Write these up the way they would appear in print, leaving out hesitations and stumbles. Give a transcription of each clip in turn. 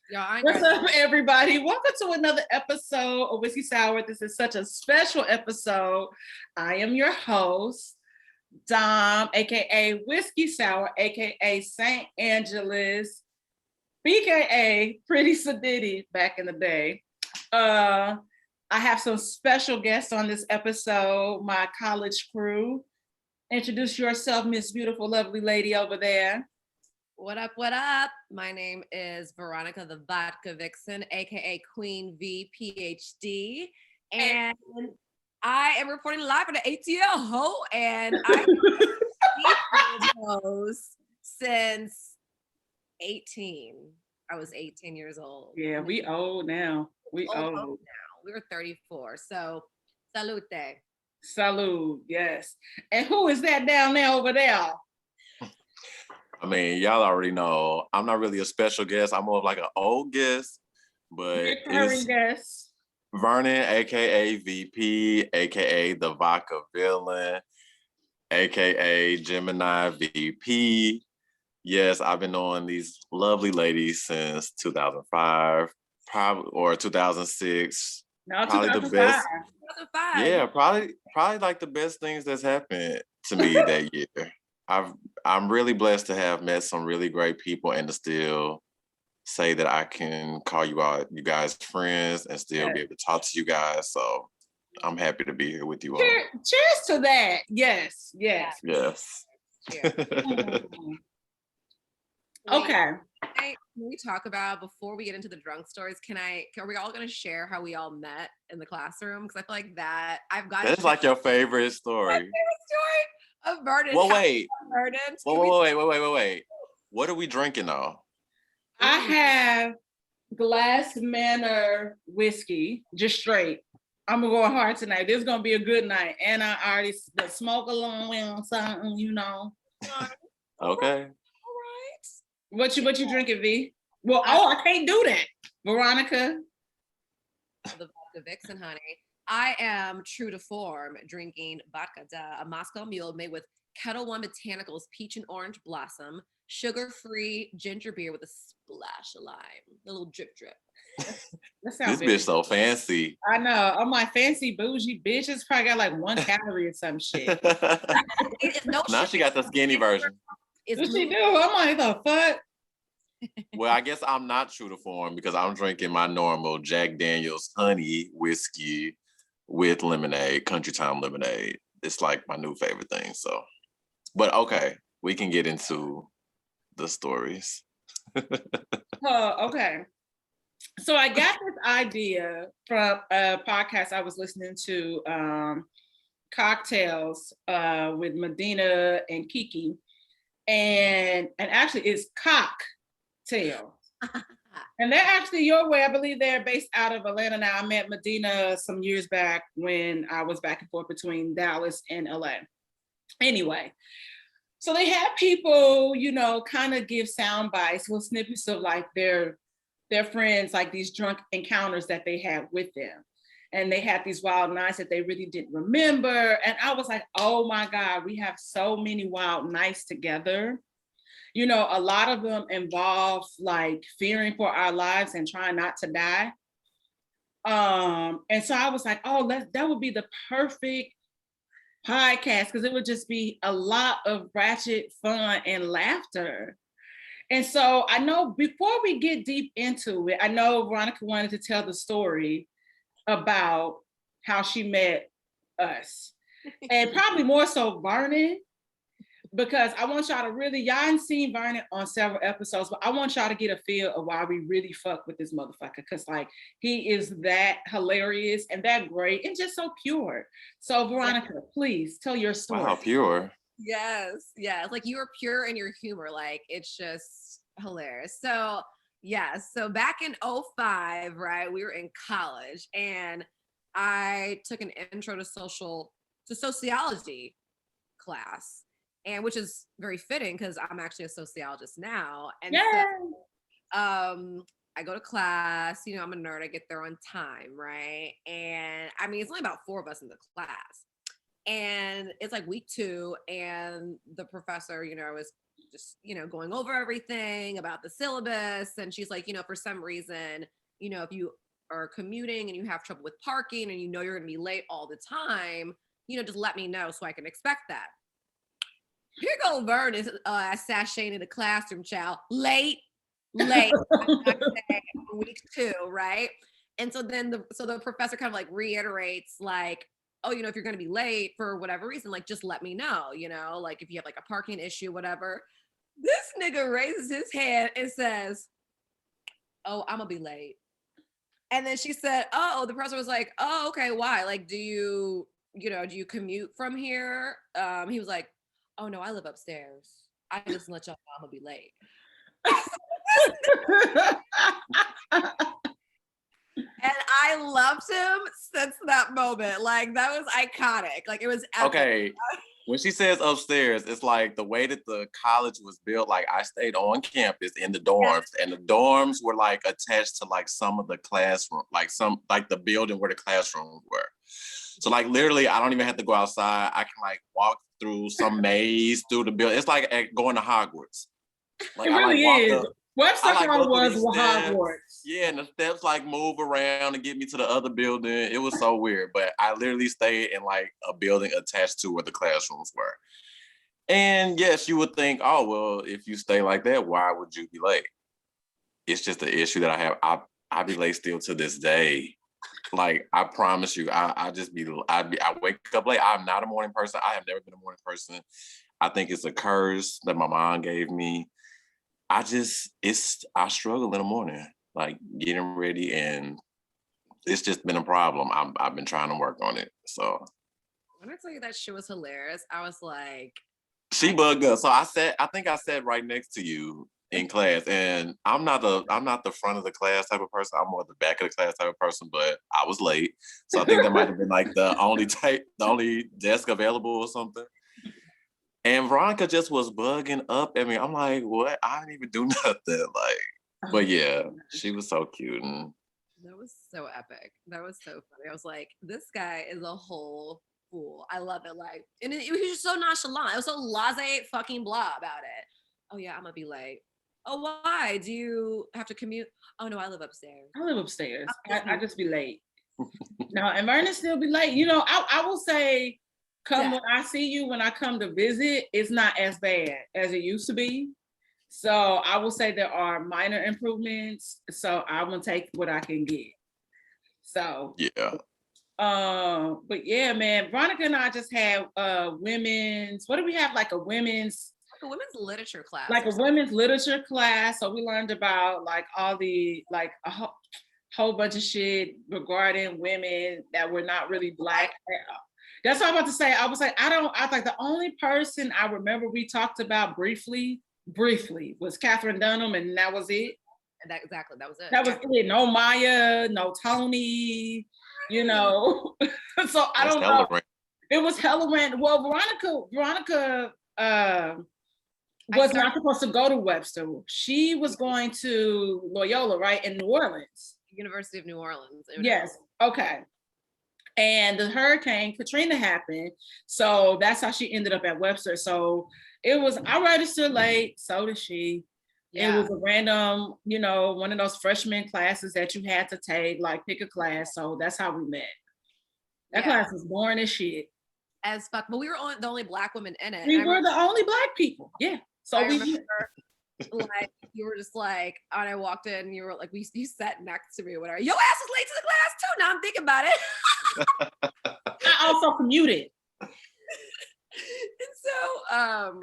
What's up, everybody? Welcome to another episode of Whiskey Sour. This is such a special episode. I am your host, Dom, aka Whiskey Sour, aka St. Angeles, BKA Pretty Sadiddy back in the day. I have some special guests on this episode, my college crew. Introduce yourself, Miss Beautiful, lovely lady over there. What up, what up? My name is Veronica the Vodka Vixen, aka Queen V PhD. And I am reporting live from the ATL ho, and I've been host since 18. I was 18 years old. Yeah, we old now. We old now. We were 34. So salute. Salute, yes. And who is that down there over there? I mean, y'all already know I'm not really a special guest. I'm more of like an old guest, but it's guest. Vernon, aka VP, aka the Vodka Villain, aka Gemini VP. Yes, I've been knowing these lovely ladies since 2005, probably or 2006. No, probably 2005. the best. 2005. Yeah, probably like the best things that's happened to me that year. I'm really blessed to have met some really great people and to still say that I can call you guys friends and still be able to talk to you guys. So I'm happy to be here with you all. Cheers to that. Yes. Yes. Okay. Can we talk about, before we get into the drunk stories, are we all going to share how we all met in the classroom? Because I feel like that's like your favorite story. My favorite story of Vernon. Well, wait. Vernon. Wait. What are we drinking though? I have Glass Manor whiskey, just straight. I'm gonna go hard tonight. This is gonna be a good night. And I already smoke along with something, you know. Okay. What you drinking, V? Well, I can't do that. Veronica. The Vodka Vixen, honey. I am true to form, drinking vodka, a Moscow Mule made with Kettle One Botanicals Peach and Orange Blossom, sugar-free ginger beer with a splash of lime, a little drip. This bitch so fancy. I know. I'm like fancy bougie bitch. It's probably got like 1 calorie or some shit. Now she got the skinny version. What she do? I'm like, the fuck? Well, I guess I'm not true to form because I'm drinking my normal Jack Daniel's honey whiskey with lemonade, country time lemonade. It's like my new favorite thing. So, but okay, we can get into the stories. Okay. So I got this idea from a podcast I was listening to, Cocktails with Medina and Kiki. And actually it's Cocktail. And they're actually your way. I believe they're based out of Atlanta now. I met Medina some years back when I was back and forth between Dallas and LA. Anyway, so they have people, you know, kind of give sound bites, little snippets of like their friends, like these drunk encounters that they had with them. And they had these wild nights that they really didn't remember. And I was like, oh my God, we have so many wild nights together. You know, a lot of them involve like fearing for our lives and trying not to die. And so I was like, oh, that would be the perfect podcast because it would just be a lot of ratchet fun and laughter. And so I know before we get deep into it, I know Veronica wanted to tell the story about how she met us. And probably more so Vernon, because I want y'all to really, y'all ain't seen Vernon on several episodes, but I want y'all to get a feel of why we really fuck with this motherfucker. Because like, he is that hilarious and that great and just so pure. So Veronica, please tell your story. Wow, pure. Yes. Like you are pure in your humor. Like it's just hilarious. So so back in 2005, right, we were in college and I took an intro to sociology class, and which is very fitting because I'm actually a sociologist now. And so, I go to class, you know, I'm a nerd, I get there on time, right? And I mean, it's only about 4 of us in the class. And it's like week 2, and the professor, you know, is just, going over everything about the syllabus. And she's like, for some reason, if you are commuting and you have trouble with parking and you're going to be late all the time, just let me know so I can expect that. Here go Vern is sashaying in the classroom, child. Late. Week 2, right? And so then the professor kind of like reiterates like, oh, if you're going to be late for whatever reason, like just let me know, like if you have like a parking issue, whatever. This nigga raises his hand and says, oh, I'm gonna be late. And then she said, oh, the professor was like, oh, okay, why? Like, do you commute from here? He was like, oh no, I live upstairs. I just let y'all know I'm gonna be late. And I loved him since that moment. Like, that was iconic. Like, it was epic. Okay. When she says upstairs, it's like the way that the college was built. Like, I stayed on campus in the dorms, and the dorms were like attached to like some of the classroom, like the building where the classrooms were. So like literally, I don't even have to go outside. I can like walk through some maze through the building. It's like going to Hogwarts. Like, it really is. Webster Hall was Hogwarts. Yeah, and the steps like move around and get me to the other building. It was so weird, but I literally stayed in like a building attached to where the classrooms were. And yes, you would think, oh, well, if you stay like that, why would you be late? It's just the issue that I have. I be late still to this day. Like, I promise you, I wake up late. I'm not a morning person. I have never been a morning person. I think it's a curse that my mom gave me. I struggle in the morning, like getting ready, and it's just been a problem. I've been trying to work on it. So when I tell you that shit was hilarious, I was like, she bugged us. So I think I sat right next to you in class, and I'm not the front of the class type of person. I'm more the back of the class type of person, but I was late. So I think that might have been like the only desk available or something. And Veronica just was bugging up at me. I'm like, what? I didn't even do nothing. Like, but yeah, she was so cute. And that was so epic. That was so funny. I was like, this guy is a whole fool. I love it. Like, and he was just so nonchalant. It was so laissez fucking blah about it. Oh yeah, I'm gonna be late. Oh, why? Do you have to commute? Oh no, I live upstairs. I live upstairs. I just be late. No, and Vernon still be late. I will say, when I see you, when I come to visit, it's not as bad as it used to be. So I will say there are minor improvements. So I'm gonna take what I can get. So yeah. But yeah, man, Veronica and I just had women's. What do we have? Like a women's literature class. Like a women's literature class. So we learned about like all the a whole bunch of shit regarding women that were not really Black. That's what I'm about to say. I was like, I think the only person I remember we talked about briefly was Catherine Dunham, and that was it. And that was it. That was it. No Maya, no Tony, So I don't know. It was hella random. Well, Veronica was not supposed to go to Webster. She was going to Loyola, right? In New Orleans. University of New Orleans. Yes. Okay. And the Hurricane Katrina happened. So that's how she ended up at Webster. So it was, I registered late, so did she. Yeah. It was a random, one of those freshman classes that you had to take, like pick a class. So that's how we met. That class was boring as shit. As fuck. But we were the only Black women in it. We were the only Black people. Yeah. So I remember, like, you were just like, and I walked in, and you were like, you sat next to me or whatever. Your ass was late to the class too. Now I'm thinking about it. I also commuted. And so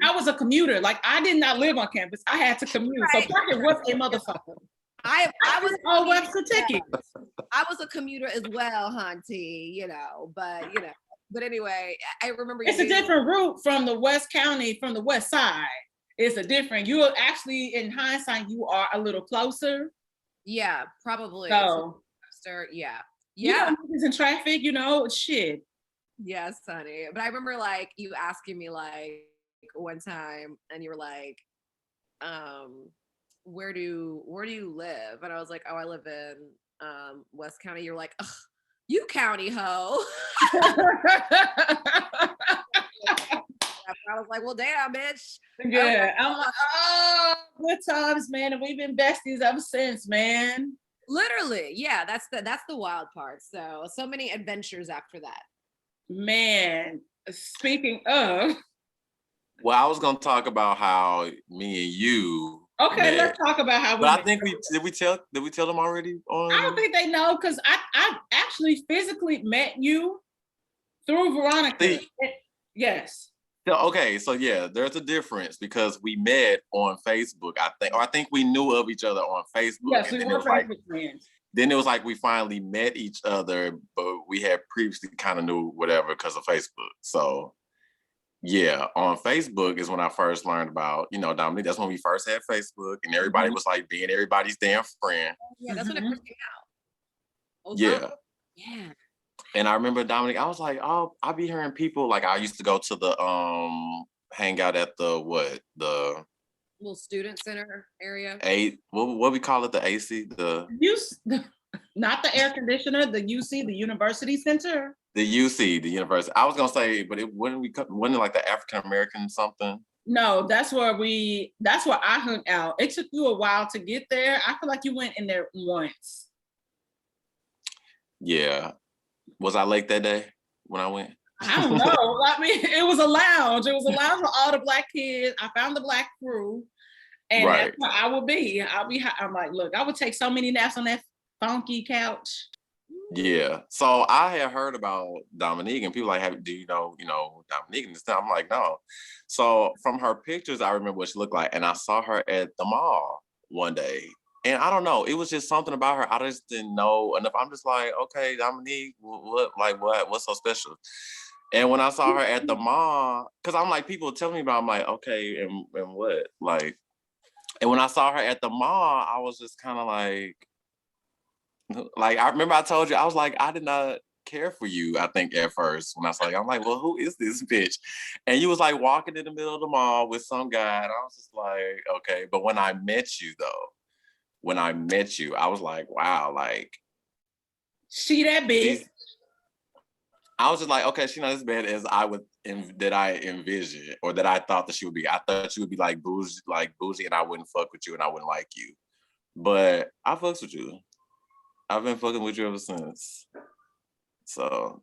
I was a commuter. Like, I did not live on campus. I had to commute. Right. So Pocket was a motherfucker. I was on Webster tickets. I was a commuter as well, Hunty, But anyway, I remember it's a different route from the West County, from the West Side. It's a different. You are actually, in hindsight, you are a little closer. Yeah, probably. So, yeah. In traffic, shit. Yes, honey. But I remember like you asking me like one time, and you were like, where do you live? And I was like, oh, I live in West County. You're like, ugh, you county hoe. I was like, well, damn, bitch. Yeah, I'm like, oh, good times, man. And we've been besties ever since, man. Literally, yeah, that's the wild part. So many adventures after that. Man, speaking of, Well, I was gonna talk about how me and you okay, met, let's talk about how we but I met. think did we tell them already I don't on? think they know because I actually physically met you through Veronica. See, Yes. okay, so yeah, there's a difference because we met on Facebook, I think, or I think we knew of each other on Facebook, Yes, and we then were Facebook friends. we finally met each other, but we had previously kind of knew whatever because of Facebook. So yeah, on Facebook is when I first learned about, Dominique. That's when we first had Facebook, and everybody was like being everybody's damn friend. Yeah, that's when it first came out. Oh, Yeah. yeah. And I remember Dominique, I was like, oh, I be hearing people, like I used to go to the hang out at the Little student center area. what we call it, the AC, Not the air conditioner, the UC, the University Center. the UC, the university. I was gonna say, but wasn't it like the African American something? No, that's where I hung out. It took you a while to get there. I feel like you went in there once. Yeah. Was I late that day when I went? I don't know. I mean, it was a lounge. It was a lounge for all the Black kids. I found the Black crew, and Right. that's where I would be. I'm like, look, I would take so many naps on that funky couch. Yeah. So I had heard about Dominique, and people like, do you know Dominique and stuff? I'm like, no. So from her pictures, I remember what she looked like, and I saw her at the mall one day. And I don't know, it was just something about her. I just didn't know enough. I'm just like, okay, Dominique, what's so special? And when I saw her at the mall, because I'm like, people tell me about, I'm like, okay, and what? Like, and when I saw her at the mall, I was just kind of like, I remember I told you, I was like, I did not care for you, I think, at first. When I saw you, I'm like, well, who is this bitch? And you was like walking in the middle of the mall with some guy, and I was just like, okay. But when I met you, I was like, wow, like, She that big. I was just like, okay, she's not as bad as I envisioned, or that I thought that she would be. I thought she would be like bougie, and I wouldn't fuck with you, and I wouldn't like you. But I fucks with you. I've been fucking with you ever since. So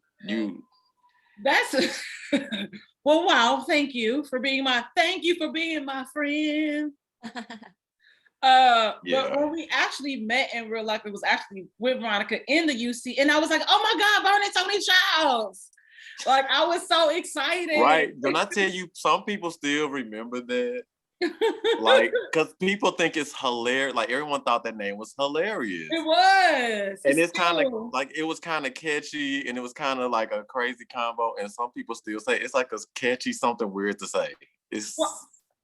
That's well, wow, thank you for being my friend. Yeah. But when we actually met in real life, it was actually with Veronica in the UC, and I was like, oh my God, Vernon Tony Childs. Like, I was so excited. Right. Don't I tell you, some people still remember that? Like, because people think it's hilarious. Like, everyone thought that name was hilarious. It was. And it's kind of like, it was kind of catchy, and it was kind of like a crazy combo. And some people still say it's like a catchy, something weird to say.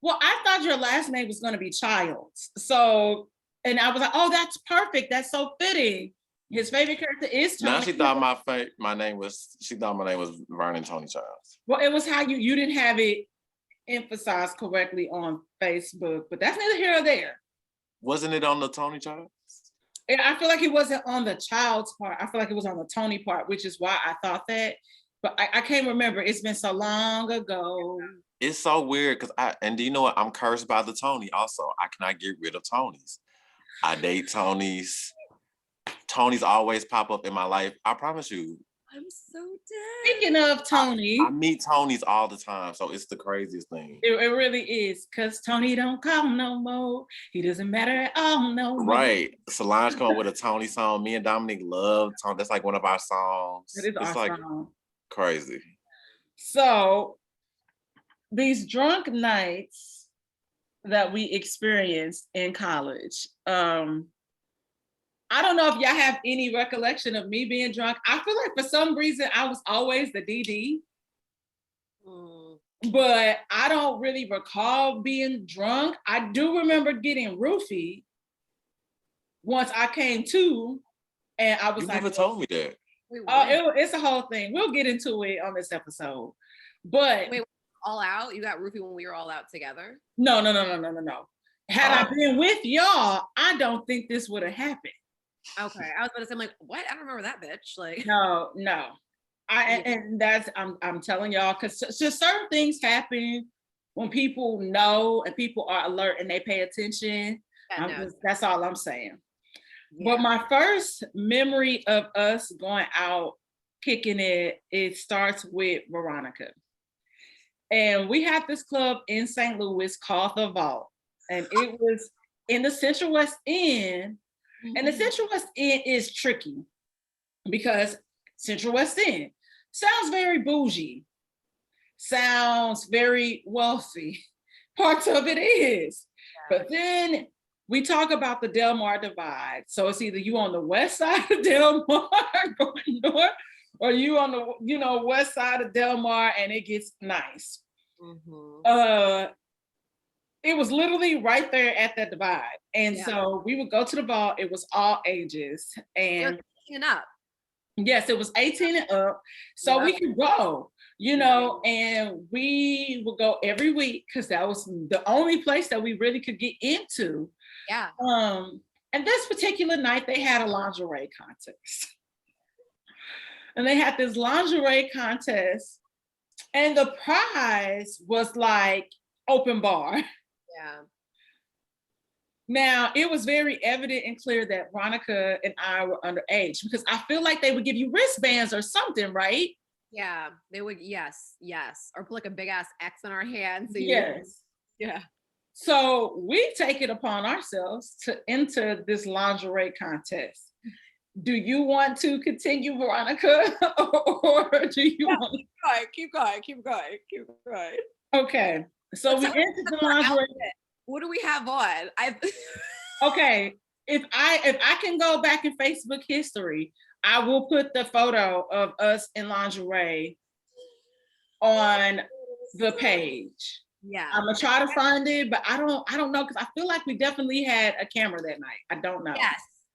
Well, I thought your last name was going to be Childs. So, and I was like, oh, that's perfect. That's so fitting. His favorite character is Tony. Now she thought my name was Vernon Tony Childs. Well, it was how you didn't have it emphasized correctly on Facebook, but that's neither here or there. Wasn't it on the Tony Childs? And I feel like it wasn't on the Childs part. I feel like it was on the Tony part, which is why I thought that. But I can't remember. It's been so long ago. It's so weird because do you know what? I'm cursed by the Tony also. I cannot get rid of Tonys. I date Tonys. Tonys always pop up in my life. I promise you. I'm so dead. Speaking of Tony. I meet Tonys all the time, so it's the craziest thing. It really is, because Tony don't call no more. He doesn't matter at all no more. Right. Solange come with a Tony song. Me and Dominique love Tony. That's like one of our songs. It is it's our like song. Crazy. So these drunk nights that we experienced in college, I don't know if y'all have any recollection of me being drunk. I feel like for some reason I was always the DD. But I don't really recall being drunk. I do remember getting roofied once I came to, and I was you like, never told me that. It's a whole thing. We'll get into it on this episode. But wait, all out? You got roofied when we were all out together? No. Had I been with y'all, I don't think this would have happened. Okay, I was about to say, I'm like, what? I don't remember that bitch. Like, no. And that's I'm telling y'all, because just certain things happen when people know and people are alert and they pay attention. That's all I'm saying. Yeah. But my first memory of us going out kicking it starts with Veronica. And we had this club in St. Louis called The Vault. And it was in the Central West End. And the Central West End is tricky because Central West End sounds very bougie, sounds very wealthy. Parts of it is. Yeah. But then we talk about the Del Mar divide. So it's either you on the west side of Del Mar going north, or you on the west side of Del Mar and it gets nice. It was literally right there at that divide. And so we would go to the ball. It was all ages. And 18 and up. Yes, it was 18 and up. So we could go, and we would go every week because that was the only place that we really could get into. Yeah. And this particular night they had a lingerie contest. And they had this lingerie contest, and the prize was like open bar. Yeah. Now, it was very evident and clear that Veronica and I were underage because I feel like they would give you wristbands or something, right? Yeah, they would. Yes. Or put like a big ass X on our hands. So yes. Yeah. So we take it upon ourselves to enter this lingerie contest. Do you want to continue, Veronica, or do you want to keep going? Okay, so we entered the lingerie. What do we have on? Okay, if I can go back in Facebook history, I will put the photo of us in lingerie on the page. Yeah, I'm gonna try to find it, but I don't know because I feel like we definitely had a camera that night. I don't know.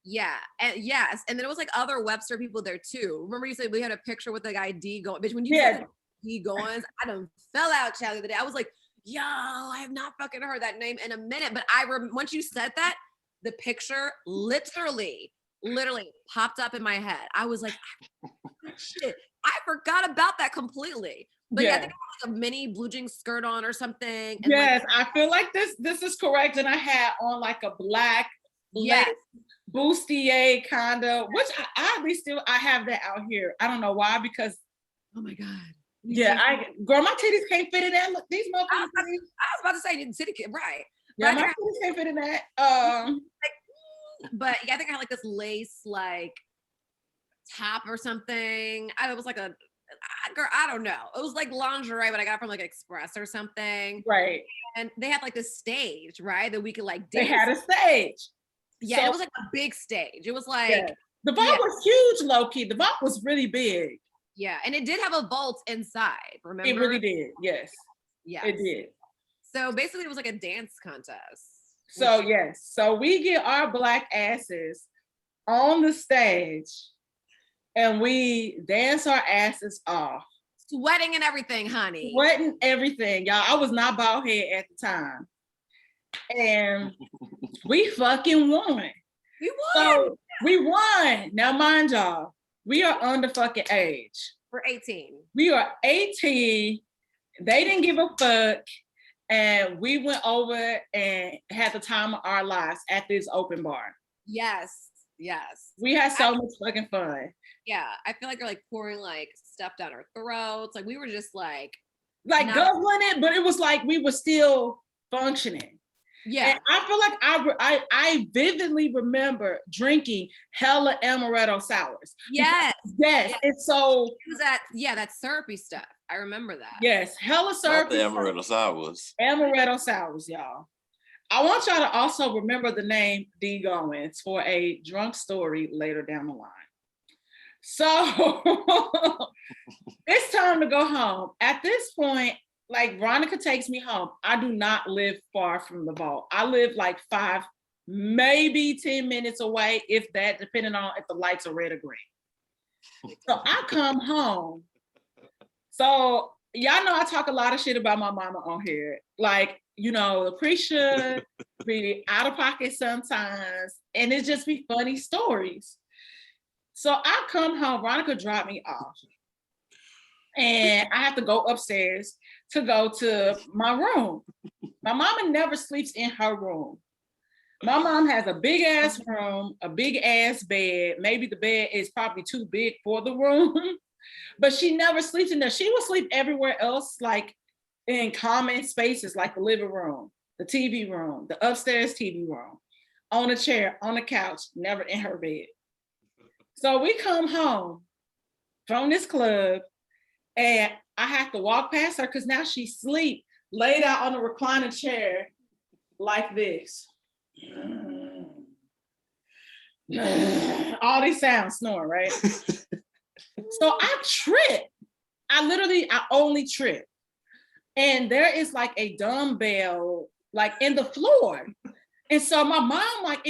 Yes, and then it was like other Webster people there too. Remember you said we had a picture with like ID going, bitch. When you said ID goings, I done fell out, child, the other day. I was like, yo, I have not fucking heard that name in a minute. But once you said that, the picture literally popped up in my head. I was like, shit, I forgot about that completely. But I think I had like a mini blue jean skirt on or something. And I feel like this is correct. And I had on like a black bustier kind of, which I have that out here. I don't know why, because oh my God. Girl, my titties can't fit in that. Look, these motherfuckers. I was about to say titty, right? Yeah, my titties can't fit in that. But I think I had like this lace like top or something. It was like a girl, I don't know. It was like lingerie, but I got it from like Express or something. Right. And they had like this stage, right? That we could like dance. They had a stage. Yeah, so, it was like a big stage. It was like the vault was huge, low key. The vault was really big. Yeah, and it did have a vault inside, remember? It really did, yes. Yeah. It did. So basically it was like a dance contest. So yes, so we get our black asses on the stage and we dance our asses off. Sweating and everything, honey. Sweating everything, y'all. I was not bald head at the time. And we fucking won. We won. So we won. Now mind y'all, we are under fucking age. We're 18. We are 18. They didn't give a fuck. And we went over and had the time of our lives at this open bar. Yes. We had so much fucking fun. Yeah. I feel like they're like pouring like stuff down our throats. Like we were just like guzzling it, but it was like we were still functioning. Yeah. And I feel like I vividly remember drinking hella amaretto sours. Yes. Yes. And so it was that syrupy stuff. I remember that. Yes, hella syrupy. Not the amaretto sours. Amaretto sours, y'all. I want y'all to also remember the name D. Goins for a drunk story later down the line. So it's time to go home. At this point, like Veronica takes me home. I do not live far from the vault. I live like 5, maybe 10 minutes away, if that, depending on if the lights are red or green. So I come home. So y'all know I talk a lot of shit about my mama on here. Like, Lucretia be out of pocket sometimes, and it just be funny stories. So I come home, Veronica dropped me off. and I have to go upstairs to go to my room. My mama never sleeps in her room. My mom has a big ass room, a big ass bed. Maybe the bed is probably too big for the room, but she never sleeps in there. She will sleep everywhere else, like in common spaces, like the living room, the TV room, the upstairs TV room, on a chair, on the couch, never in her bed. So we come home from this club and I have to walk past her because now she's asleep, laid out on a recliner chair like this. All these sounds, snoring, right? So I trip. I only trip. And there is like a dumbbell like in the floor. And so my mom, like,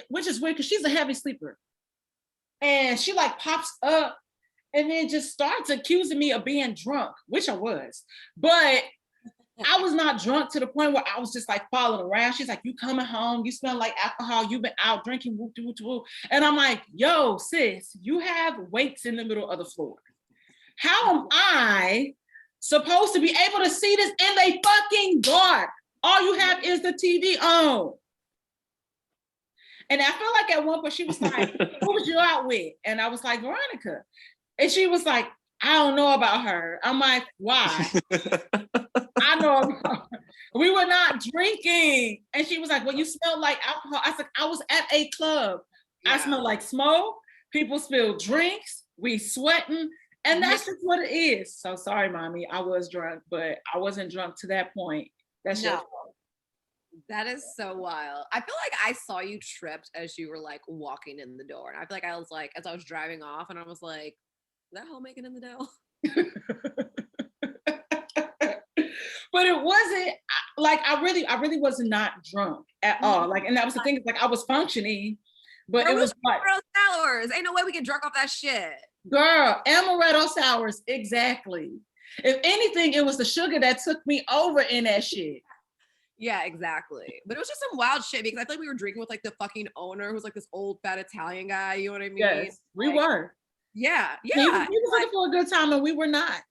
which is weird because she's a heavy sleeper. And she like pops up and then just starts accusing me of being drunk, which I was. But I was not drunk to the point where I was just like following around. She's like, you coming home, you smell like alcohol, you've been out drinking, whoop, whoop, whoop. And I'm like, yo, sis, you have weights in the middle of the floor. How am I supposed to be able to see this in the fucking dark? All you have is the TV on. And I feel like at one point she was like, who was you out with? And I was like, Veronica. And she was like, I don't know about her. I'm like, why? I know about her. We were not drinking. And she was like, well, you smell like alcohol. I said, I was at a club. Yeah. I smell like smoke. People spill drinks. We sweating. And that's just what it is. So sorry, mommy. I was drunk, but I wasn't drunk to that point. That's your fault. That is so wild. I feel like I saw you tripped as you were like walking in the door. And I feel like I was like, as I was driving off, and I was like, is that hoe making in the dough? But it wasn't like I really was not drunk at all. Like, and that was the thing, like I was functioning, but it was like sours. Ain't no way we get drunk off that shit. Girl, amaretto sours, exactly. If anything, it was the sugar that took me over in that shit. Yeah, exactly. But it was just some wild shit because I feel like we were drinking with like the fucking owner who's like this old fat Italian guy. You know what I mean? Yes, we like, were. Yeah. He was looking for a good time and we were not.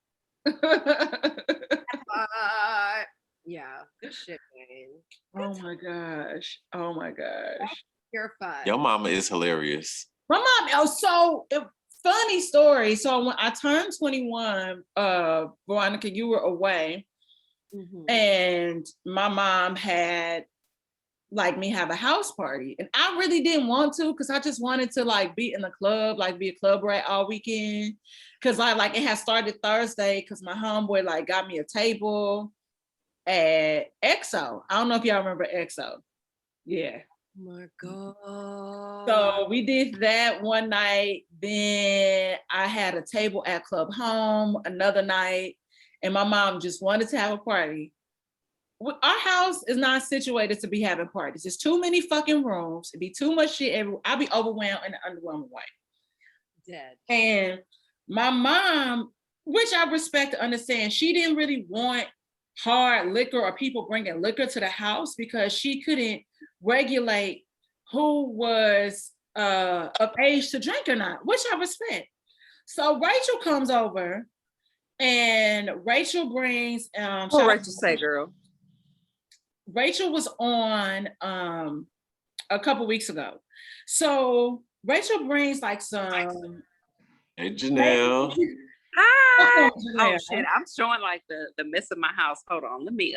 Yeah, good shit, man. Oh my gosh. Oh my gosh. You're fun. Your mama is hilarious. My mom, funny story. So when I turned 21, Veronica, you were away. Mm-hmm. And my mom had like me have a house party. And I really didn't want to because I just wanted to like be in the club, like be a club rat all weekend. Cause it had started Thursday because my homeboy like got me a table at EXO. I don't know if y'all remember EXO. Yeah. Oh my God. So we did that one night. Then I had a table at Club Home another night. And my mom just wanted to have a party. Our house is not situated to be having parties. There's too many fucking rooms. It'd be too much shit everywhere. I'd be overwhelmed in an underwhelming way. Dead. And my mom, which I respect and understand, she didn't really want hard liquor or people bringing liquor to the house because she couldn't regulate who was of age to drink or not, which I respect. So Rachel comes over and Rachel brings what Rachel say, girl? Rachel was on a couple weeks ago. So Rachel brings like some. Hey, Janelle. Hi. Oh shit! I'm showing like the mess of my house. Hold on. Let me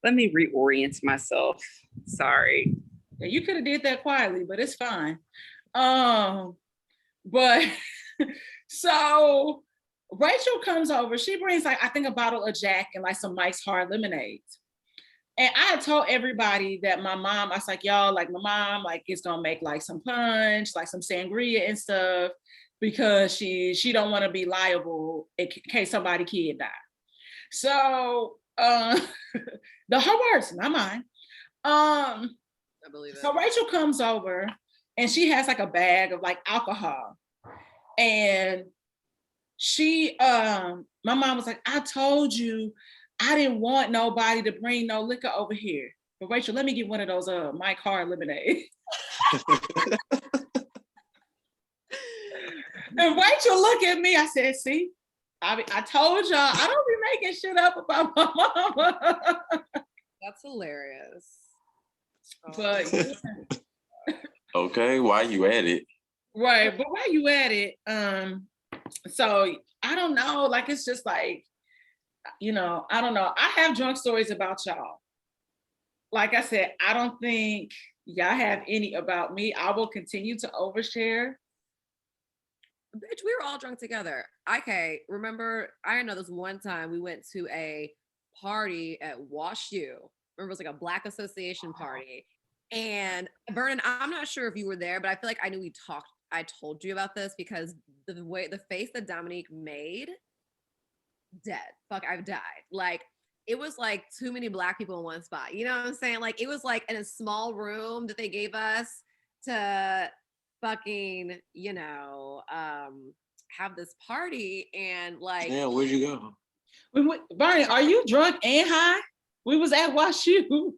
reorient myself. Sorry. Yeah, you could have did that quietly, but it's fine. But so Rachel comes over. She brings like I think a bottle of Jack and like some Mike's Hard Lemonade. And I had told everybody that my mom, I was like, y'all, like my mom, like is gonna make like some punch, like some sangria and stuff, because she don't want to be liable in case somebody kid die. So her words, not mine. I believe it. So Rachel comes over and she has like a bag of like alcohol. And she my mom was like, I told you I didn't want nobody to bring no liquor over here. But Rachel, let me get one of those Mike Hard Lemonade. And Rachel looked at me. I said, see, I told y'all I don't be making shit up about my mama. That's hilarious. But Okay, why you at it? right, but while you at it, so I don't know, like it's just like, I don't know. I have drunk stories about y'all. Like I said, I don't think y'all have any about me. I will continue to overshare. Bitch, we were all drunk together. Okay, remember, I know this one time we went to a party at Wash U. Remember, it was like a Black Association party. And Vernon, I'm not sure if you were there, but I feel like I told you about this because the face that Dominique made, dead. Fuck, I've died. Like, it was like too many Black people in one spot. You know what I'm saying? Like, it was like in a small room that they gave us to fucking, have this party and like. Yeah, where'd you go? Barney, are you drunk and high? We was at Wash U.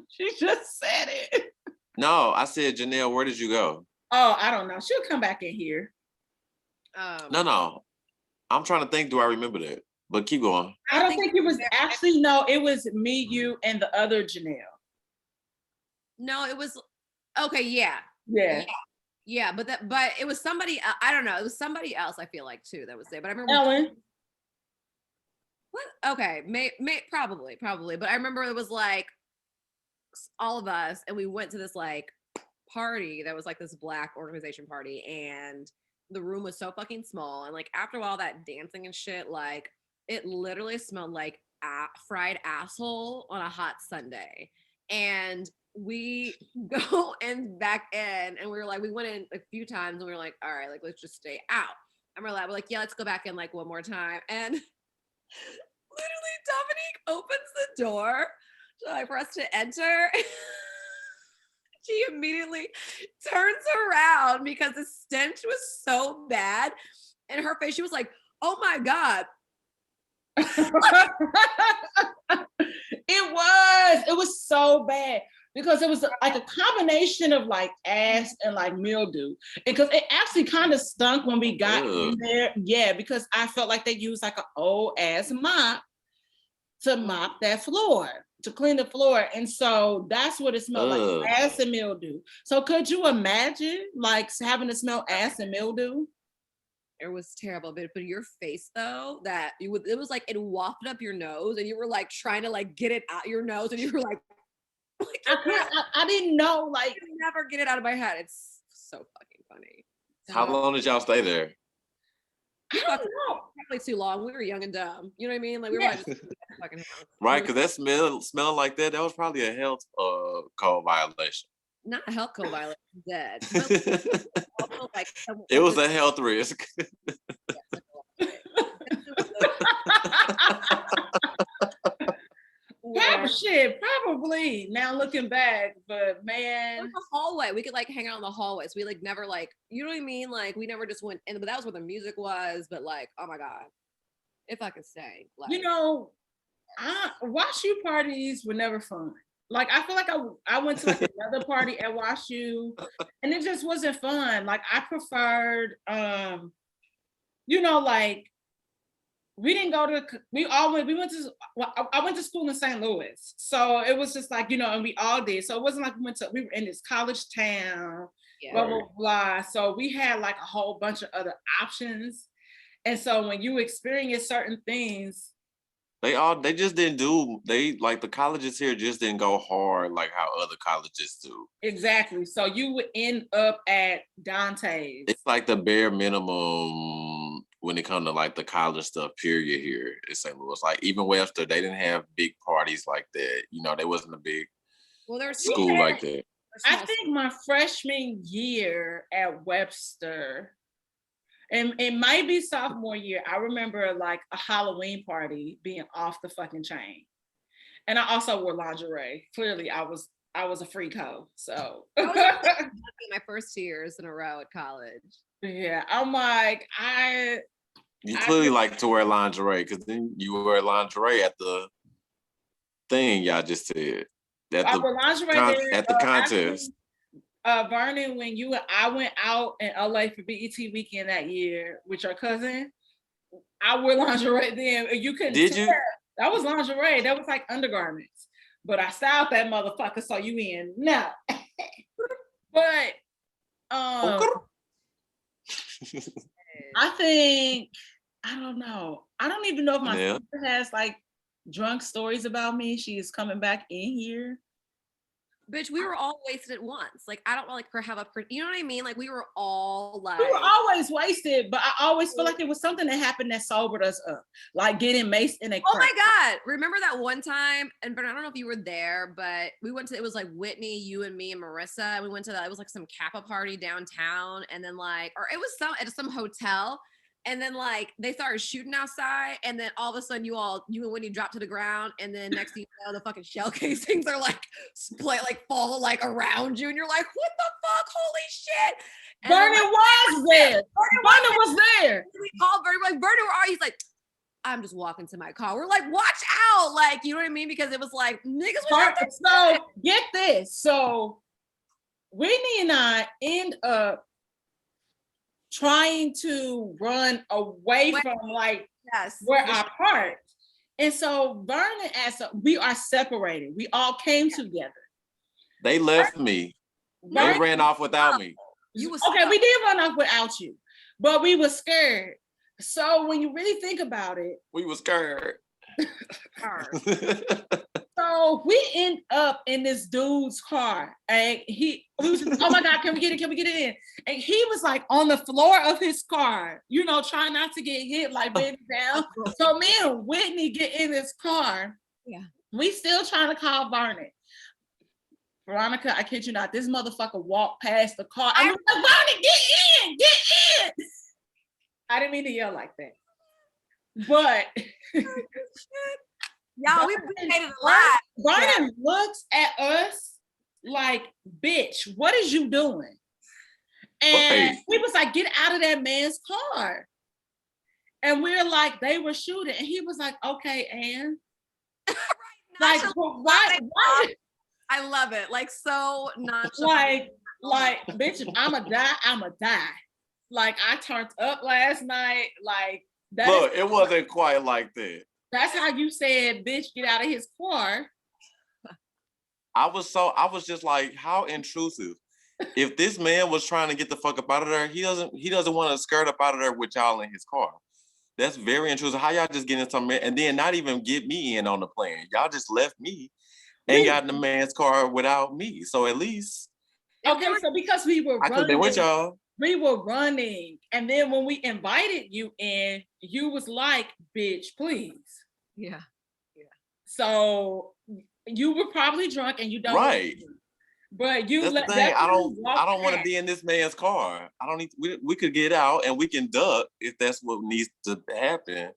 She just said it. No, I said, Janelle, where did you go? Oh, I don't know. She'll come back in here. No. I'm trying to think, do I remember that? But keep going. I don't think it was actually, no, it was me, you, and the other Janelle. No, it was, okay, yeah. Yeah, but it was somebody, I don't know, it was somebody else, I feel like, too, that was there. But I remember Ellen. What? Okay, probably. But I remember it was like all of us, and we went to this like party that was like this Black organization party, and the room was so fucking small, and like after all that dancing and shit, like it literally smelled like fried asshole on a hot Sunday. And we go and back in, and we were like, we went in a few times, and we were like, all right, like let's just stay out. And we're like, yeah, let's go back in like one more time. And literally Dominique opens the door for us to enter. She immediately turns around because the stench was so bad. And her face, she was like, oh my God. It was so bad because it was like a combination of like ass and like mildew, because it actually kind of stunk when we got in there. Yeah, because I felt like they used like an old ass mop to mop that floor, to clean the floor. And so that's what it smelled like, ass and mildew. So could you imagine like having to smell ass and mildew? It was terrible, but your face though, it was like it wafted up your nose, and you were like trying to like get it out your nose, and you were like I didn't know, like, I never get it out of my head. It's so fucking funny. How long did y'all stay there? I don't know. Probably too long. We were young and dumb. You know what I mean? Like we were like just fucking house. Right, because that smell like that was probably a health code violation. Not a health code violation, dead. Like, it was a health risk. Shit, probably now looking back, but man, the hallway, we could like hang out in the hallways. We like never like, you know what I mean? Like we never just went in, but that was where the music was. But like, oh my God, if I could stay, like, Wash U parties were never fun. Like I feel like I went to like another party at Wash U, and it just wasn't fun. Like I preferred, like we didn't go to. I went to school in St. Louis, so it was just like and we all did. So it wasn't like we were in this college town, blah blah blah. So we had like a whole bunch of other options, and so when you experience certain things. They just didn't do, the colleges here just didn't go hard like how other colleges do. Exactly. So you would end up at Dante's. It's like the bare minimum when it comes to like the college stuff, period, here in St. Louis. Like even Webster, they didn't have big parties like that. They wasn't a big school like that. I think my freshman year at Webster, and it might be sophomore year, I remember like a Halloween party being off the fucking chain. And I also wore lingerie. Clearly I was a freak hoe. So my first 2 years in a row at college. Yeah, I'm like, you clearly like to wear lingerie, because then you wear lingerie at the thing y'all just said. I wore lingerie at the contest. Vernon, when I went out in LA for BET weekend that year with your cousin, I wear lingerie then. You couldn't Did tell. you? That was lingerie. That was like undergarments. But I styled that motherfucker so you in. No. But I think, I don't know. I don't even know if my Yeah. sister has like drunk stories about me. She is coming back in here. Bitch, we were all wasted at once. Like, I don't like her have a, you know what I mean? Like, we were all like, We were always wasted, but I always feel like it was something that happened that sobered us up, like getting maced in a oh my crack. God. Remember that one time? And but I don't know if you were there, but we went to, it was like Whitney, you and me and Marissa. And we went to that, it was like some Kappa party downtown. And then like, or it was at some hotel. And then like they started shooting outside, and then all of a sudden you and Whitney dropped to the ground, and then next thing you know, the fucking shell casings are like split, like fall like around you, and you're like, what the fuck? Holy shit! And Vernon then, like, was there. Vernon was there. we called Vernon, like, Vernon, where are you? He's like, I'm just walking to my car. We're like, watch out, like, you know what I mean? Because it was like niggas was out there. So get this. So Whitney and I end up trying to run away from like Yes. where I parked. And so Vernon asked, we are separated. We all came together. They left me. They Vernon- ran off without me. You was okay, we did run off without you, but we were scared. So when you really think about it, We was scared. so we end up in this dude's car, and we was just, oh my God, can we get it? Can we get it in? And he was like on the floor of his car, you know, trying not to get hit, like bend down. So me and Whitney get in this car. Yeah. We still trying to call Vernon. Veronica, I kid you not, this motherfucker walked past the car. I'm like, Vernon, get in, get in. I didn't mean to yell like that. But y'all, we made it alive. Vernon looks at us like, bitch, what is you doing? And he was like, get out of that man's car. And we're like, they were shooting. And he was like, okay, Ann. Like, well, why? I love it. Like, so nonchalant. Like, bitch, if I'ma die. Like, I turned up last night. Like, Look, it wasn't quite like that. that's how you said, bitch, get out of his car. I was just like, how intrusive. If this man was trying to get the fuck up out of there, he doesn't want to skirt up out of there with y'all in his car. That's very intrusive. How y'all just get in something and then not even get me in on the plan? Y'all just left me and got in the man's car without me. So at least Okay, so because we were I could have been with running, y'all. we were running, and then when we invited you in, you was like, bitch, please. Yeah. So you were probably drunk and you don't Right. but you That's let the thing. that I dude walk don't want to past. be in this man's car. I don't need. We could get out and we can duck if that's what needs to happen.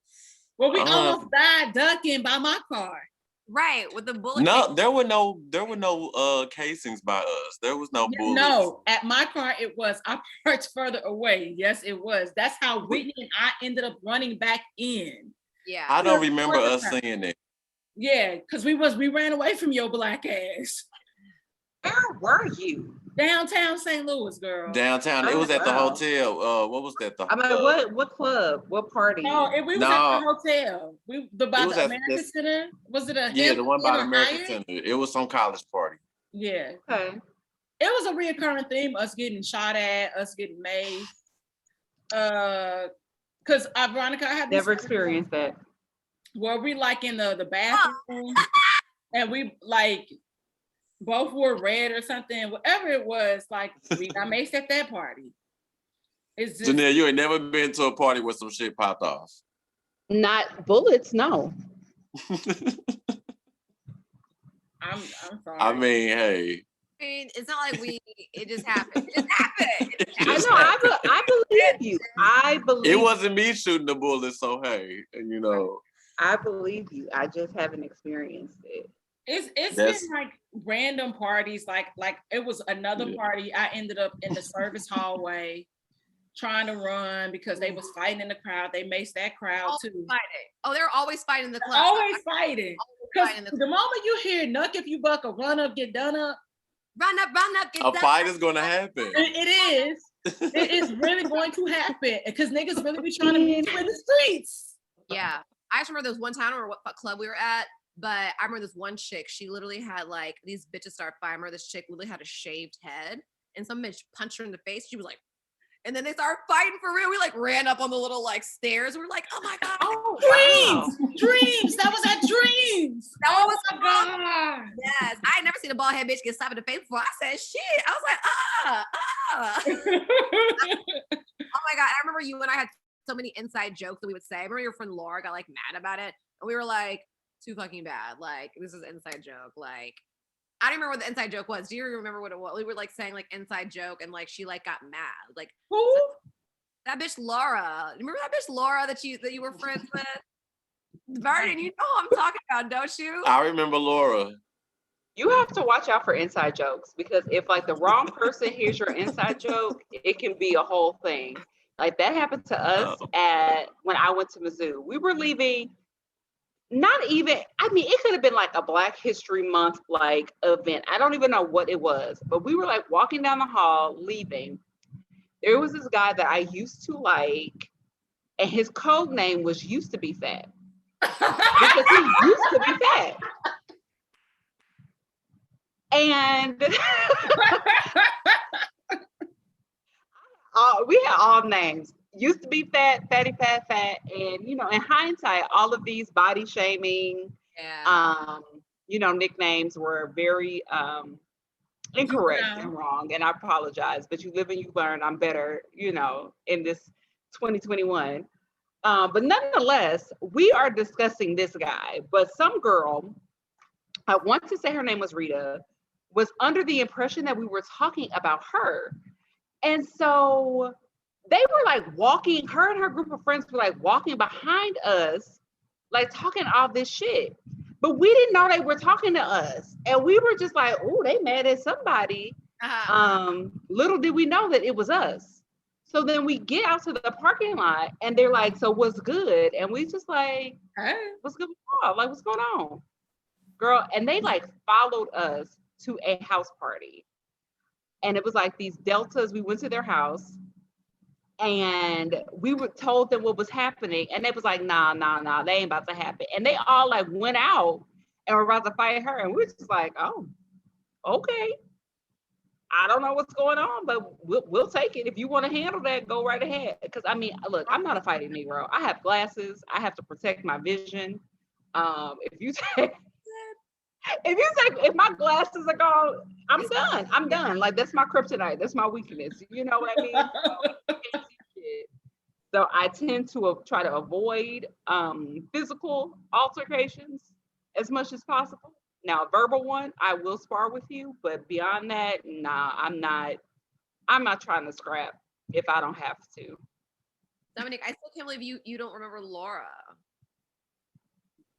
Well, we Uh-huh. almost died ducking by my car. Right. With the bullet. No, there were no casings by us. There was no bullets. No, at my car it was. I parked further away. Yes, it was. That's how Whitney and I ended up running back in. Yeah. I don't remember us saying that. Yeah, because we ran away from your black ass. Where were you? Downtown St. Louis, girl. Downtown. It Oh, was at the wow. hotel. What was that? I mean, what club? What party? No, we was No. at the hotel. By It was the at American this- Center. Was it a Yeah, the one by the Hampton American Hyatt? Center. It was some college party. Yeah. Okay. It was a reoccurring theme, us getting shot at, us getting made. Because Veronica, I had this Never experienced that. where we like in the bathroom and we like both wore red or something, whatever it was, like we got maced at that party. It's just Janelle, you ain't never been to a party where some shit popped off. Not bullets, no. I'm sorry. I mean, hey. I mean, it's not like it just happened. It just happened. It just I happened. know. I believe you. I believe. It wasn't me shooting the bullet, so hey, you know. I believe you. I just haven't experienced it. It's That's- been like random parties, like it was another Yeah. party. I ended up in the service hallway trying to run because they was fighting in the crowd. They maced that crowd Always too. fighting. Oh, they're always fighting in the club. Always fighting. Because fighting in the the moment you hear "Nuck if you buck" or "Run up, get done up," Run up, get A down. fight is gonna happen. it is. It is really going to happen because niggas really be trying to meet you in the streets. Yeah. I just remember there was one time, I don't remember what club we were at, but I remember this one chick, she literally had like, these bitches started fighting her. This chick literally had a shaved head and some bitch punched her in the face. She was like, and then they started fighting for real. We like ran up on the little like stairs. We were like, oh my God. Oh, Dreams, wow. dreams. That was at Dreams. That one was Oh my God. yes. I had never seen a bald head bitch get slapped in the face before. I said, shit. I was like, Oh my God. I remember you and I had so many inside jokes that we would say. I remember your friend Laura got like mad about it. And we were like, too fucking bad. Like, this is an inside joke. Like, I don't remember what the inside joke was. Do you remember what it was? We were like saying like inside joke and like she like got mad. Like Who? that bitch Laura. Remember that bitch Laura that you were friends with? Vernon, you know who I'm talking about, don't you? I remember Laura. You have to watch out for inside jokes because if like the wrong person hears your inside joke, it can be a whole thing. Like that happened to us at when I went to Mizzou. We were leaving. Not even, I mean, it could have been like a Black History Month like event. I don't even know what it was, but we were like walking down the hall, leaving. There was this guy that I used to like, and his code name was Used to Be Fat. Because he used to be fat. And we had all names. Used to be fat, fatty, fat, fat. And, you know, in hindsight, all of these body shaming, you know, nicknames were very incorrect and wrong. And I apologize, but you live and you learn. I'm better, you know, in this 2021. But nonetheless, we are discussing this guy. But some girl, I want to say her name was Rita, was under the impression that we were talking about her. And so they were like walking, her and her group of friends were like walking behind us, like talking all this shit. But we didn't know they were talking to us. And we were just like, oh, they mad at somebody. Little did we know that it was us. So then we get out to the parking lot and they're like, so what's good? And we just like, hey, what's good? Like, what's going on? Girl, and they like followed us to a house party. And it was like these Deltas, we went to their house and we were told them what was happening. And they was like, nah, they ain't about to happen. And they all like went out and were about to fight her. And we were just like, oh, okay. I don't know what's going on, but we'll take it. If you want to handle that, go right ahead. Because I mean, look, I'm not a fighting Negro. I have glasses. I have to protect my vision. If my glasses are gone, I'm done. I'm done. Like that's my kryptonite. That's my weakness. You know what I mean? So I tend to try to avoid physical altercations as much as possible. Now, a verbal one, I will spar with you, but beyond that, nah, I'm not trying to scrap if I don't have to. Dominique, I still can't believe you don't remember Laura.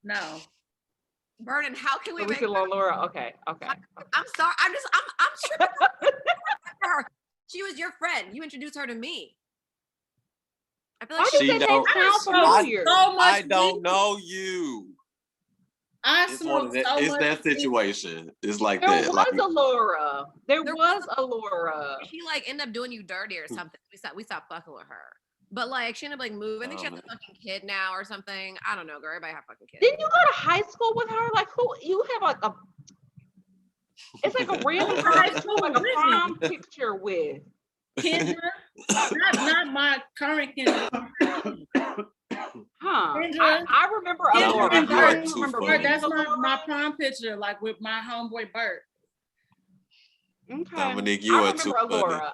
No. Vernon, how can we make Laura? Okay. I'm sorry. I'm tripping. Her. She was your friend. You introduced her to me. I feel like she don't. I don't know you. It's that situation. It's like there that. Was a Laura. There was a Laura. She like ended up doing you dirty or something. We stopped fucking with her. But like she ended up like moving. I think she has a fucking kid now or something. I don't know, girl. Everybody have fucking kids. Didn't you go to high school with her? Like who you have like a it's like a random high school, like a prom picture with Kendra. not my current Kendra. Huh. I remember a Laura. That's my prom picture, like with my homeboy Bert. Okay. Dominique, you are too funny. Laura.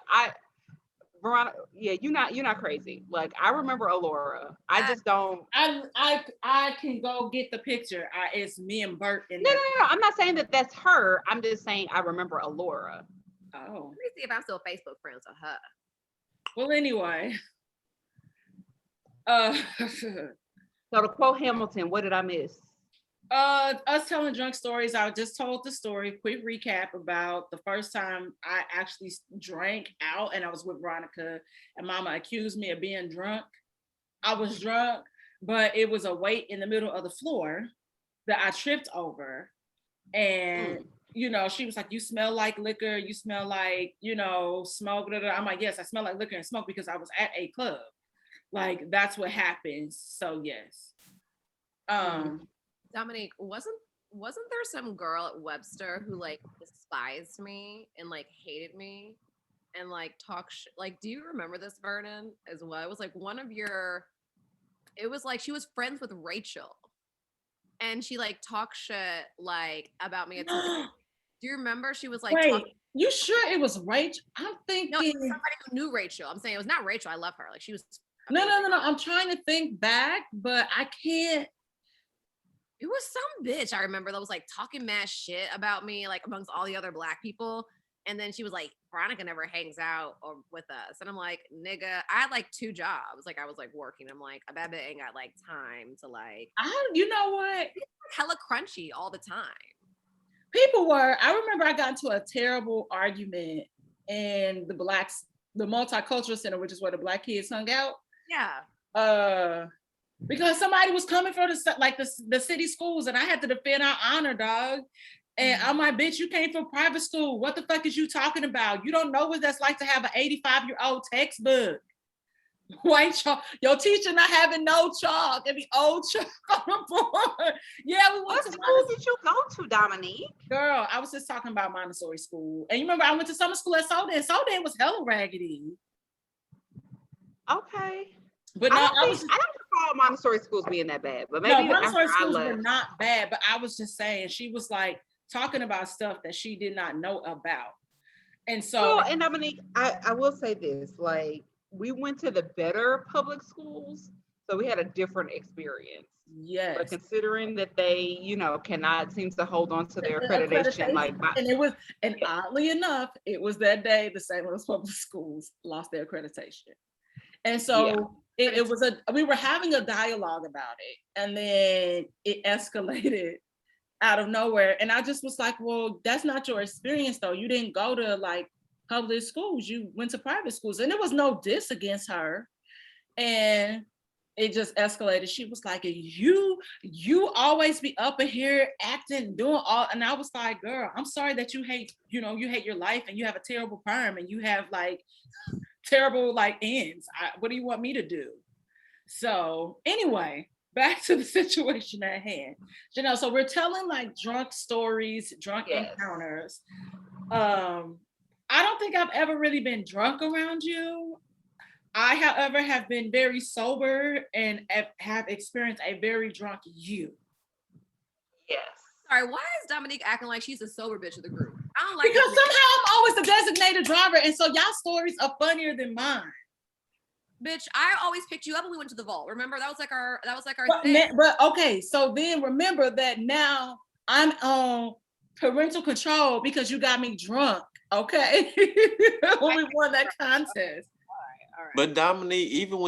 Veronica, yeah, you're not crazy. Like I remember Alora. I just don't. I can go get the picture. It's me and Bert. No. I'm not saying that that's her. I'm just saying I remember Alora. Oh. Let me see if I'm still Facebook friends with her. Well, anyway. So to quote Hamilton, what did I miss? Us telling drunk stories. I just told the story, quick recap about the first time I actually drank out and I was with Veronica and Mama accused me of being drunk. I was drunk, but it was a weight in the middle of the floor that I tripped over. And she was like, you smell like liquor, you smell like, smoke. Blah, blah. I'm like, yes, I smell like liquor and smoke because I was at a club. Like, that's what happens. So yes. Dominique, wasn't there some girl at Webster who like despised me and like hated me and like like, do you remember this, Vernon, as well? It was like it was like she was friends with Rachel and she like talked shit like about me at some. Do you remember? She was like, wait, you sure it was Rachel? I'm thinking. No, it was somebody who knew Rachel. I'm saying it was not Rachel. I love her. Like, she was amazing. No. I'm trying to think back, but I can't. It was some bitch I remember that was like talking mad shit about me, like amongst all the other Black people. And then she was like, Veronica never hangs out or with us. And I'm like, nigga, I had like 2 jobs. Like, I was like working. I'm like, I bet ain't got like time to like. You know what? Hella crunchy all the time. People were. I remember I got into a terrible argument in the Multicultural Center, which is where the Black kids hung out. Yeah. Because somebody was coming for the city schools, and I had to defend our honor, dog. And I'm like, bitch, you came from private school. What the fuck is you talking about? You don't know what that's like to have an 85-year-old textbook. White chalk. Your teacher not having no chalk. It be old chalk on the board. Yeah, we went what to school did you go to, Dominique? Girl, I was just talking about Montessori school. And you remember I went to summer school at Soden. Soden was hella raggedy. Okay. But I don't recall Montessori schools being that bad. But maybe Montessori schools were not bad. But I was just saying, she was like talking about stuff that she did not know about. And so, well, and Dominique, I will say this, like, we went to the better public schools, so we had a different experience. Yes. But considering that they, cannot seem to hold on to their accreditation, and oddly enough, it was that day the St. Louis public schools lost their accreditation. And so we were having a dialogue about it, and then it escalated out of nowhere. And I just was like, well, that's not your experience though. You didn't go to like public schools, you went to private schools. And there was no diss against her. And it just escalated. She was like, you always be up in here acting, doing all. And I was like, girl, I'm sorry that you hate your life and you have a terrible perm and you have like terrible like ends. What do you want me to do? So anyway, back to the situation at hand. So we're telling like drunk stories, drunk encounters. I don't think I've ever really been drunk around you. I, however, have been very sober and have experienced a very drunk you. Yes. Sorry, why is Dominique acting like she's a sober bitch of the group? I don't like because somehow I'm always the designated driver, and so y'all stories are funnier than mine. Bitch, I always picked you up when we went to the vault. Remember, that was like our thing. But okay, so then remember that now I'm on parental control because you got me drunk. Okay, when we won that contest. All right. But Dominique, even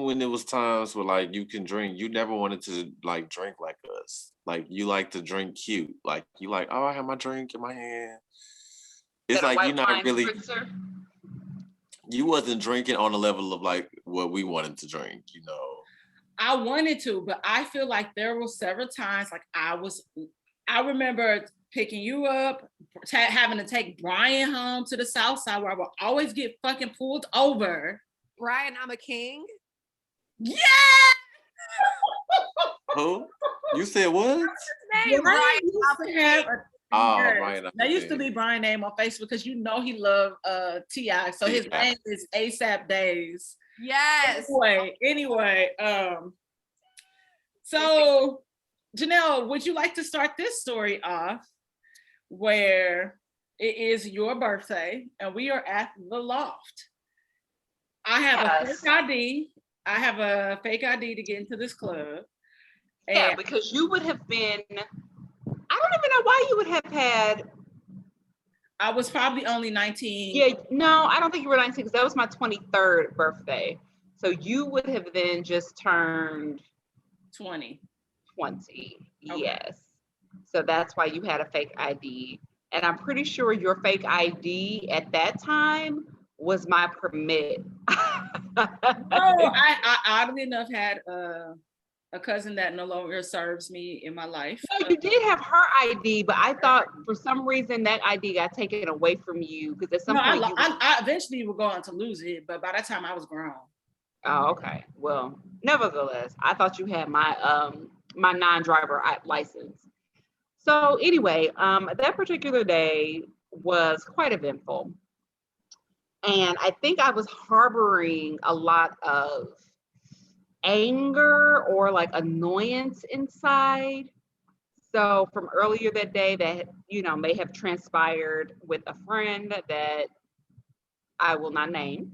when it was times where like you can drink, you never wanted to like drink like us. Like you like to drink cute. Like you like, oh, I have my drink in my hand. It's like you're not really. You wasn't drinking on the level of like what we wanted to drink, I wanted to, but I feel like there were several times like I remember picking you up, having to take Brian home to the South Side where I would always get fucking pulled over. Brian, I'm a king. Yeah! Who? You said what? Brian used to have Brian. There used to be Brian name on Facebook because he loved T.I. So his name is ASAP Days. Yes. Anyway, so Janelle, would you like to start this story off where it is your birthday and we are at the Loft? I have a fake ID. I have a fake ID to get into this club. Yeah, because you would have been, I don't even know why you would have had. I was probably only 19. Yeah, no, I don't think you were 19 because that was my 23rd birthday. So you would have then just turned 20. Okay. Yes. So that's why you had a fake ID. And I'm pretty sure your fake ID at that time was my permit. I oddly enough had a cousin that no longer serves me in my life. No, you did have her ID, but I thought for some reason that ID got taken away from you because at some No, point I eventually was going to lose it, but by that time I was grown. Oh, okay. Well, nevertheless, I thought you had my my non-driver license. So anyway, that particular day was quite eventful. And I think I was harboring a lot of anger or like annoyance inside. So from earlier that day that, may have transpired with a friend that I will not name.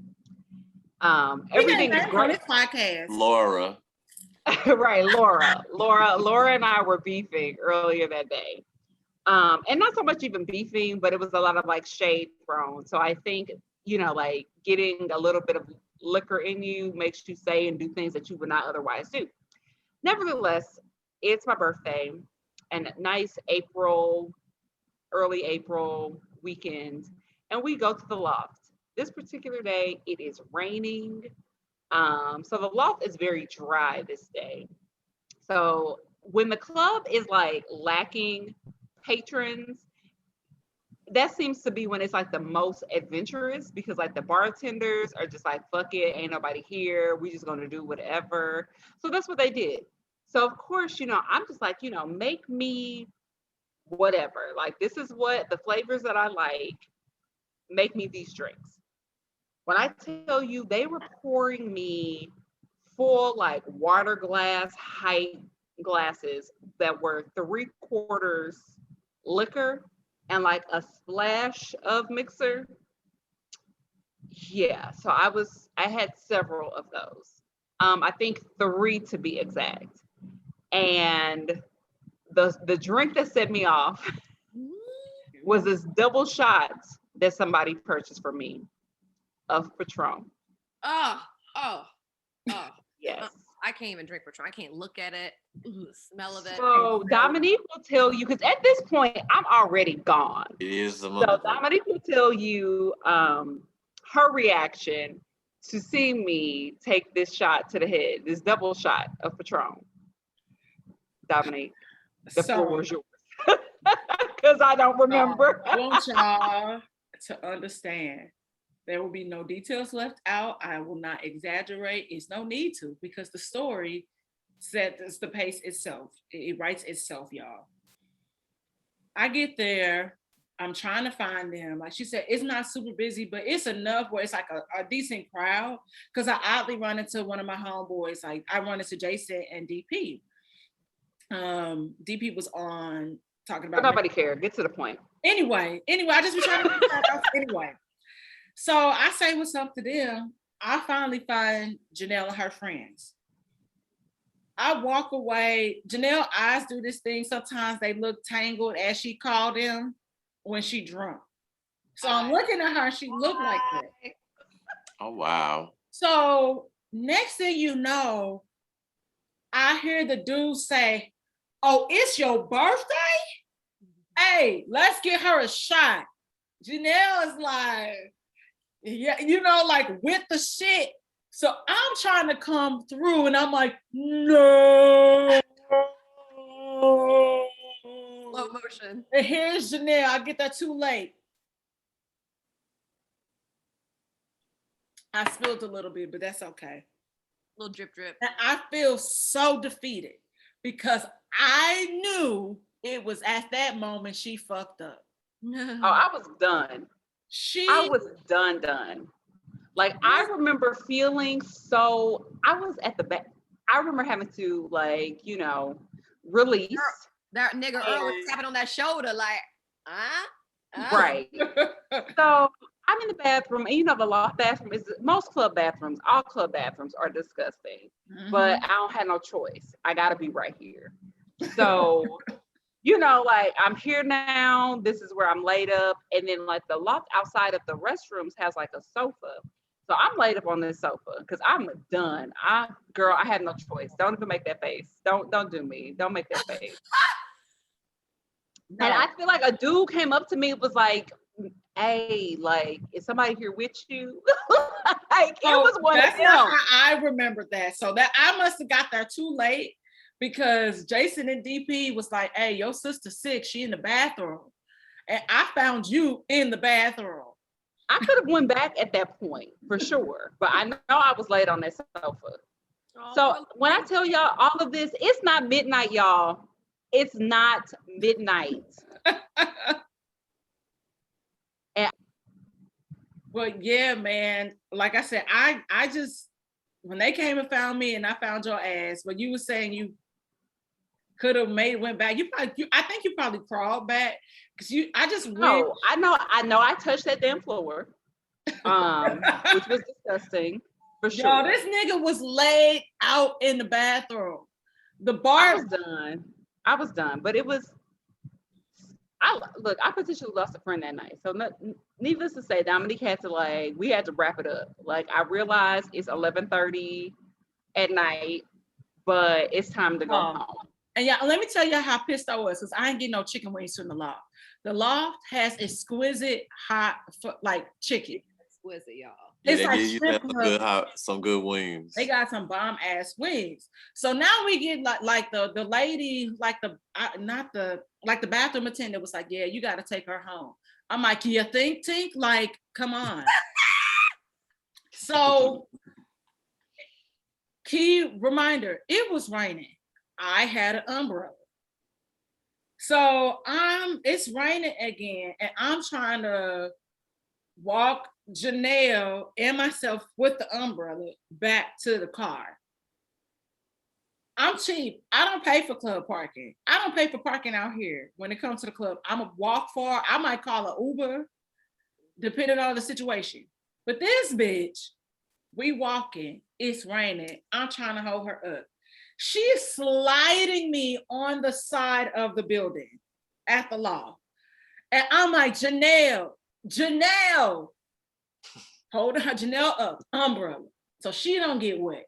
Everything is on great. this podcast. Laura. Right, Laura and I were beefing earlier that day. And not so much even beefing, but it was a lot of like shade thrown. So I think, like getting a little bit of liquor in you makes you say and do things that you would not otherwise do. Nevertheless, it's my birthday and nice early April weekend, and we go to the loft. This particular day, it is raining. So the loft is very dry this day. So when the club is like lacking patrons, that seems to be when it's like the most adventurous because like the bartenders are just like, fuck it, ain't nobody here. We just gonna do whatever. So that's what they did. So of course, I'm just like, make me whatever. Like this is what the flavors that I like, make me these drinks. When I tell you they were pouring me full like water glass height glasses that were 3/4 liquor and like a splash of mixer. Yeah, so I had several of those. I think 3 to be exact. And the drink that set me off was this double shot that somebody purchased for me of Patron. Oh. Yes. I can't even drink Patron. I can't look at it, the smell of it. So Dominique will tell you, because at this point, I'm already gone. It is the So Dominique will tell you her reaction to seeing me take this shot to the head, this double shot of Patron. Dominique, the floor is yours. Because I don't remember. I want y'all to understand. There will be no details left out. I will not exaggerate. It's no need to because the story sets the pace itself. It writes itself, y'all. I get there. I'm trying to find them. Like she said, it's not super busy, but it's enough where it's like a decent crowd. Because I oddly run into one of my homeboys. Like I run into Jason and DP. DP was on talking about. But nobody cared. Get to the point. Anyway, I just was trying to figure that out anyway. So I say what's up to them. I finally find Janelle and her friends. I walk away. Janelle's eyes do this thing. Sometimes they look tangled, as she called them, when she drunk. So I'm looking at her. She looked like that. Oh, wow. So next thing you know, I hear the dude say, "Oh, it's your birthday? Hey, let's get her a shot." Janelle is like, yeah, like with the shit. So I'm trying to come through and I'm like, no. Slow motion. And here's Janelle. I get that too late. I spilled a little bit, but that's okay. A little drip. And I feel so defeated because I knew it was at that moment she fucked up. Oh, I was done. I was done. Like I remember feeling so. I was at the back. I remember having to release. That nigga Earl was tapping on that shoulder like, Right. So I'm in the bathroom, and the loft bathroom is most club bathrooms. All club bathrooms are disgusting, but I don't have no choice. I gotta be right here. So. I'm here now. This is where I'm laid up. And then like the loft outside of the restrooms has like a sofa. So I'm laid up on this sofa because I'm done. I had no choice. Don't even make that face. Don't do me. Don't make that face. No. And I feel like a dude came up to me and was like, "Hey, like, is somebody here with you?" Like it was one of them. That's not how I remember that. So that I must have got there too late. because Jason and DP was like, hey, your sister's sick. She in the bathroom. And I found you in the bathroom. I could have went back at that point for sure, but I know I was laid on that sofa. So when I tell y'all all of this, it's not midnight, y'all. It's not midnight. But yeah, man, like I said, I just, when they came and found me and I found your ass, but you were saying you could have went back. I think you probably crawled back because No, I know I touched that damn floor, which was disgusting for sure. Yo, this nigga was laid out in the bathroom. The bar I was done, but it was. I potentially lost a friend that night. So needless to say, Dominique had to we had to wrap it up. Like, I realized it's 11:30 at night, but it's time to go home. And yeah, let me tell you how pissed I was, because I ain't getting no chicken wings from the loft. The loft has exquisite hot chicken. Exquisite, y'all. It's some good wings. They got some bomb ass wings. So now we get like the lady, the bathroom attendant was like, yeah, you got to take her home. I'm like, you think, Tink? Like, come on. So, key reminder, it was raining. I had an umbrella. So it's raining again, and I'm trying to walk Janelle and myself with the umbrella back to the car. I'm cheap. I don't pay for club parking. I don't pay for parking out here. When it comes to the club, I'm a walk far. I might call an Uber, depending on the situation. But this bitch, we walking, it's raining. I'm trying to hold her up. She's sliding me on the side of the building at the loft. And I'm like, Janelle, holding her Janelle up, umbrella, so she don't get wet.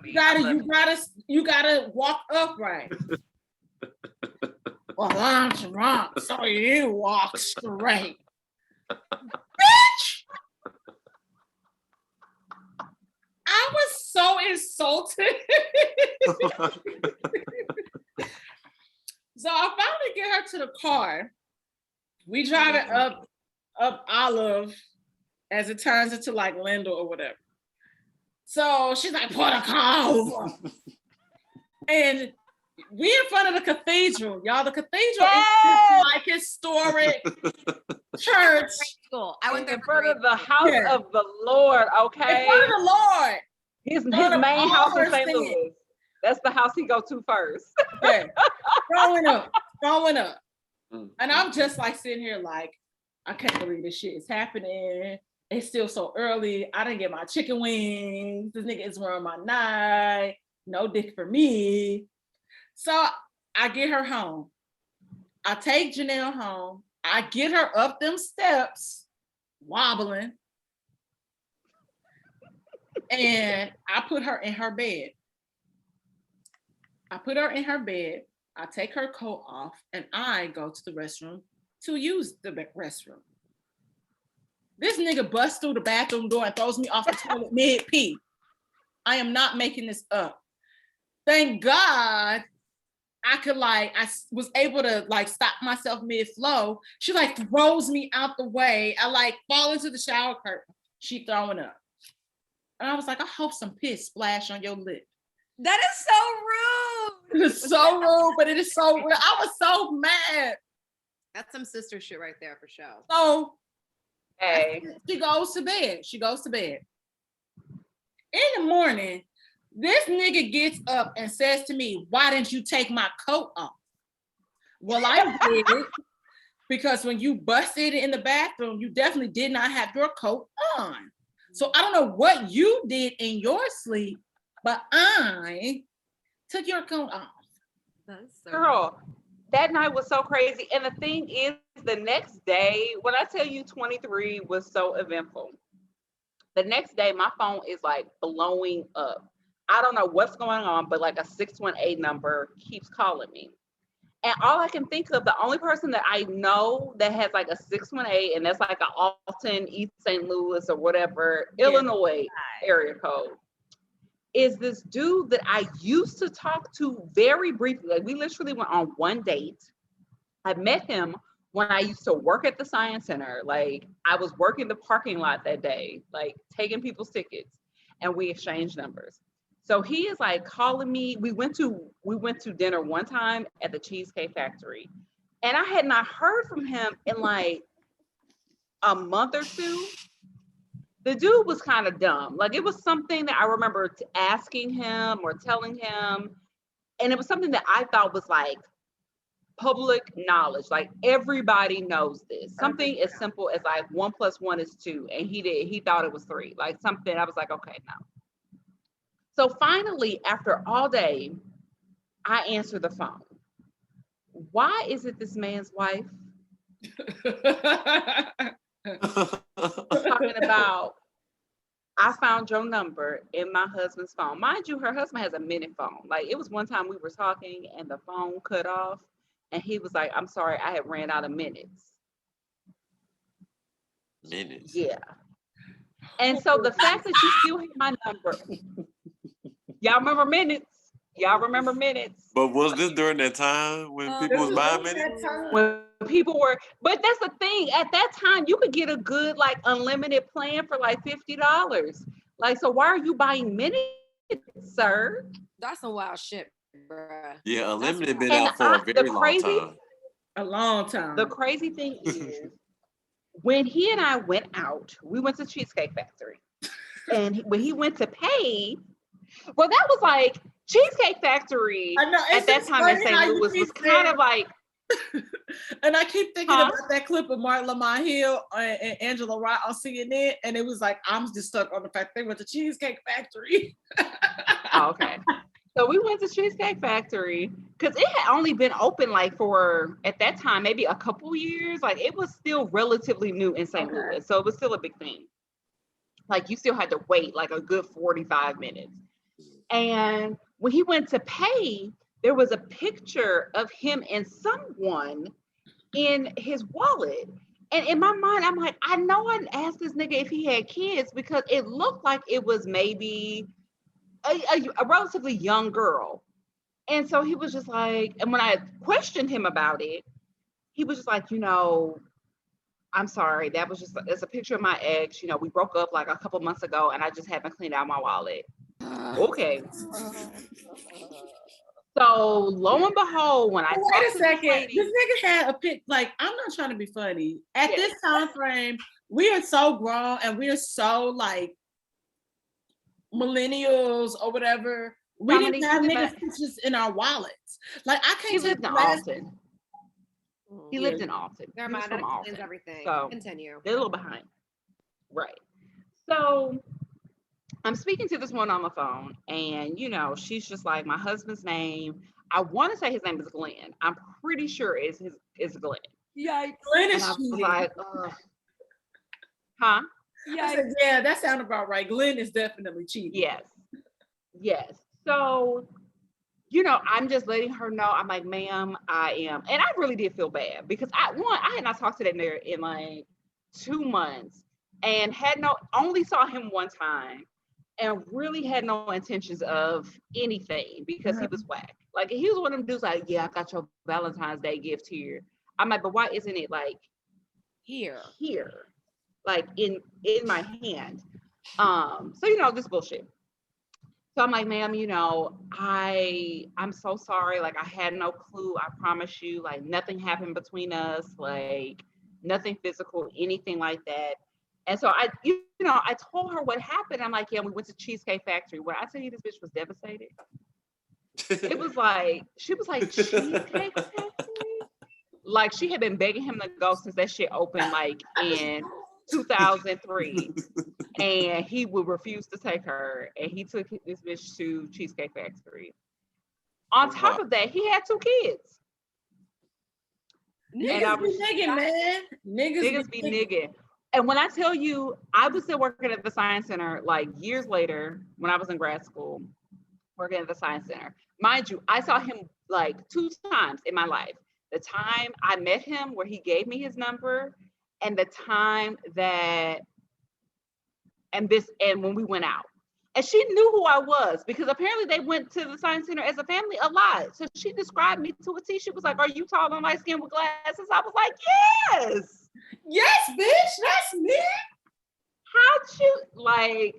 You gotta walk upright. Well, I'm drunk, so you walk straight. Bitch! I was so insulted. So I finally get her to the car. We drive it up Olive, as it turns into like Lindell or whatever. So she's like, pull the car over. And we in front of the cathedral, y'all. The cathedral is like historic church. I went there in front of the house of the Lord, okay? In front of the Lord. His main house in St. Louis. That's the house he go to first. Yeah. Throwing up. And I'm just like sitting here like, I can't believe this shit is happening. It's still so early. I didn't get my chicken wings. This nigga is ruining my night. No dick for me. So I get her home. I take Janelle home. I get her up them steps, wobbling. And I put her in her bed. I take her coat off and I go to the restroom to use the restroom. This nigga busts through the bathroom door and throws me off the toilet mid-pee. I am not making this up. Thank God I was able to stop myself mid-flow. She throws me out the way. I fall into the shower curtain. She throwing up. And I was like, I hope some piss splash on your lip. That is so rude. It is so rude, but it is so real. I was so mad. That's some sister shit right there for sure. So hey, she goes to bed. In the morning, this nigga gets up and says to me, why didn't you take my coat off? Well, I did. Because when you busted in the bathroom, you definitely did not have your coat on. So I don't know what you did in your sleep, but I took your coat off. Girl, that night was so crazy. And the thing is, the next day, when I tell you 23 was so eventful, the next day my phone is blowing up. I don't know what's going on, but a 618 number keeps calling me. And all I can think of, the only person that I know that has a 618, and that's an Alton, East St. Louis or whatever, Illinois area code, is this dude that I used to talk to very briefly. Like, we literally went on one date. I met him when I used to work at the Science Center. Like, I was working the parking lot that day, like taking people's tickets, and we exchanged numbers. So he is like calling me. We went to dinner one time at the Cheesecake Factory, and I had not heard from him in like a month or two. The dude was kind of dumb. Like, it was something that I remember asking him or telling him, and it was something that I thought was like public knowledge. Like, everybody knows this. Something as simple as like 1 + 1 is 2, and he thought it was 3. Like, something I was like, okay, no. So finally, after all day, I answer the phone. Why is it this man's wife? Talking about, I found your number in my husband's phone. Mind you, her husband has a minute phone. Like, it was one time we were talking and the phone cut off, and he was like, I'm sorry, I had ran out of minutes. Minutes. Yeah. And so the fact that you still have my number, y'all remember minutes? Y'all remember minutes? But was this during that time when people was buying minutes? When people were, but that's the thing. At that time, you could get a good like unlimited plan for like $50. Like, so why are you buying minutes, sir? That's some wild shit, bruh. Yeah, unlimited been And out for a very long time. A long time. The crazy thing is, when he and I went out, we went to Cheesecake Factory, and when he went to pay, well, that was like Cheesecake Factory. I know, at that time in St. Louis was kind of like. And I keep thinking about that clip of Martin Lamont Hill and Angela Rye on CNN, and it was like, I'm just stuck on the fact they went to Cheesecake Factory. Oh, okay. So we went to Cheesecake Factory because it had only been open like for, at that time, maybe a couple years. Like, it was still relatively new in St. Louis. So it was still a big thing. Like, you still had to wait like a good 45 minutes. And when he went to pay, there was a picture of him and someone in his wallet. And in my mind, I'm like, I know I asked this nigga if he had kids because it looked like it was maybe a relatively young girl. And so he was just like, and when I questioned him about it, he was just like, I'm sorry, that was just, it's a picture of my ex. We broke up like a couple months ago and I just haven't cleaned out my wallet. Okay. So lo and behold, when I wait a second, this nigga had a pic. Like, I'm not trying to be funny. At this time frame, we are so grown and we are so like millennials or whatever. We didn't have niggas pictures in our wallets. Like, I can't. He lived in Alton. He lived in Alton. Never mind, that explains everything. So continue. They're a little behind. Right. So I'm speaking to this one on the phone, and she's just like, my husband's name. I want to say his name is Glenn. I'm pretty sure it's Glenn. Yikes. Glenn is cheating. Like, huh? Said, yeah, that sounded about right. Glenn is definitely cheating. Yes. So, I'm just letting her know. I'm like, ma'am, I am. And I really did feel bad because I had not talked to that nigga in like 2 months and only saw him one time and really had no intentions of anything because he was whack. Like, he was one of them dudes like, yeah, I got your Valentine's Day gift here. I'm like, but why isn't it like here, like in my hand? So, this bullshit. So I'm like, ma'am, I'm so sorry. Like, I had no clue. I promise you, like, nothing happened between us, like nothing physical, anything like that. And so I told her what happened. I'm like, yeah, we went to Cheesecake Factory. When I tell you this bitch was devastated, it was like, she was like, Cheesecake Factory? Like, she had been begging him to go since that shit opened, like in 2003. And he would refuse to take her. And he took this bitch to Cheesecake Factory. On top of that, he had 2 kids. Niggas be nigging, man. Niggas be nigging. And when I tell you, I was still working at the Science Center like years later when I was in grad school, working at the Science Center. Mind you, I saw him like 2 times in my life. The time I met him where he gave me his number, and the time that, and when we went out. And she knew who I was because apparently they went to the Science Center as a family a lot. So she described me to a T. She was like, "Are you tall and light skinned with glasses?" I was like, "Yes." Yes, bitch, that's me. How'd you like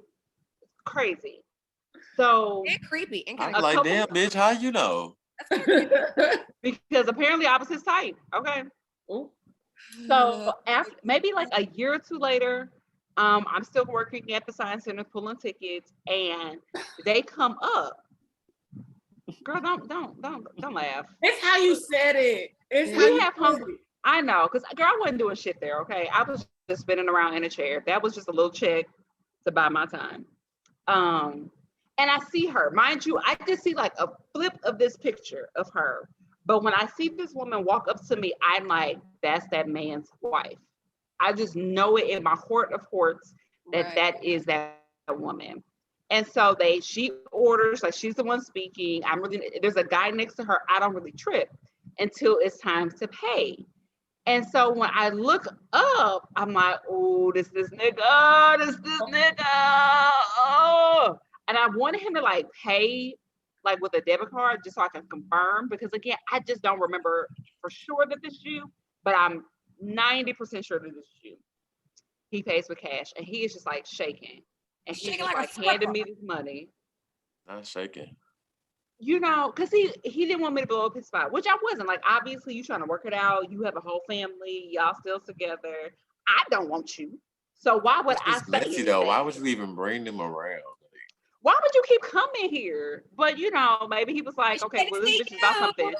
crazy? So And creepy. And I'm kind of like, couple- damn, bitch, how you know? because apparently I was his type. Okay. Ooh. So after maybe like a year or two later, I'm still working at the Science Center pulling tickets, and they come up. Girl, don't laugh. It's how you said it. It's how We you have said hung. it. I know, because girl, I wasn't doing shit there. Okay, I was just spinning around in a chair. That was just a little check to buy my time. And I see her, mind you, I just see like a flip of this picture of her. But when I see this woman walk up to me, I'm like, that's that man's wife. I just know it in my heart of hearts that that is that woman. And so she orders, like she's the one speaking. There's a guy next to her. I don't really trip until it's time to pay. And so when I look up, I'm like, oh, this nigga, oh. And I wanted him to like pay like with a debit card just so I can confirm, because again, I just don't remember for sure that this is you, but I'm 90% sure that this is you. He pays with cash and he is just like shaking. And he's just like handing me this money. Not shaking. You know, because he didn't want me to blow up his spot, which I wasn't. Like, obviously, you trying to work it out. You have a whole family. Y'all still together. I don't want you. So why would I say messy though? Why would you even bring them around? Why would you keep coming here? But, you know, maybe he was like, okay, well, this bitch is about something.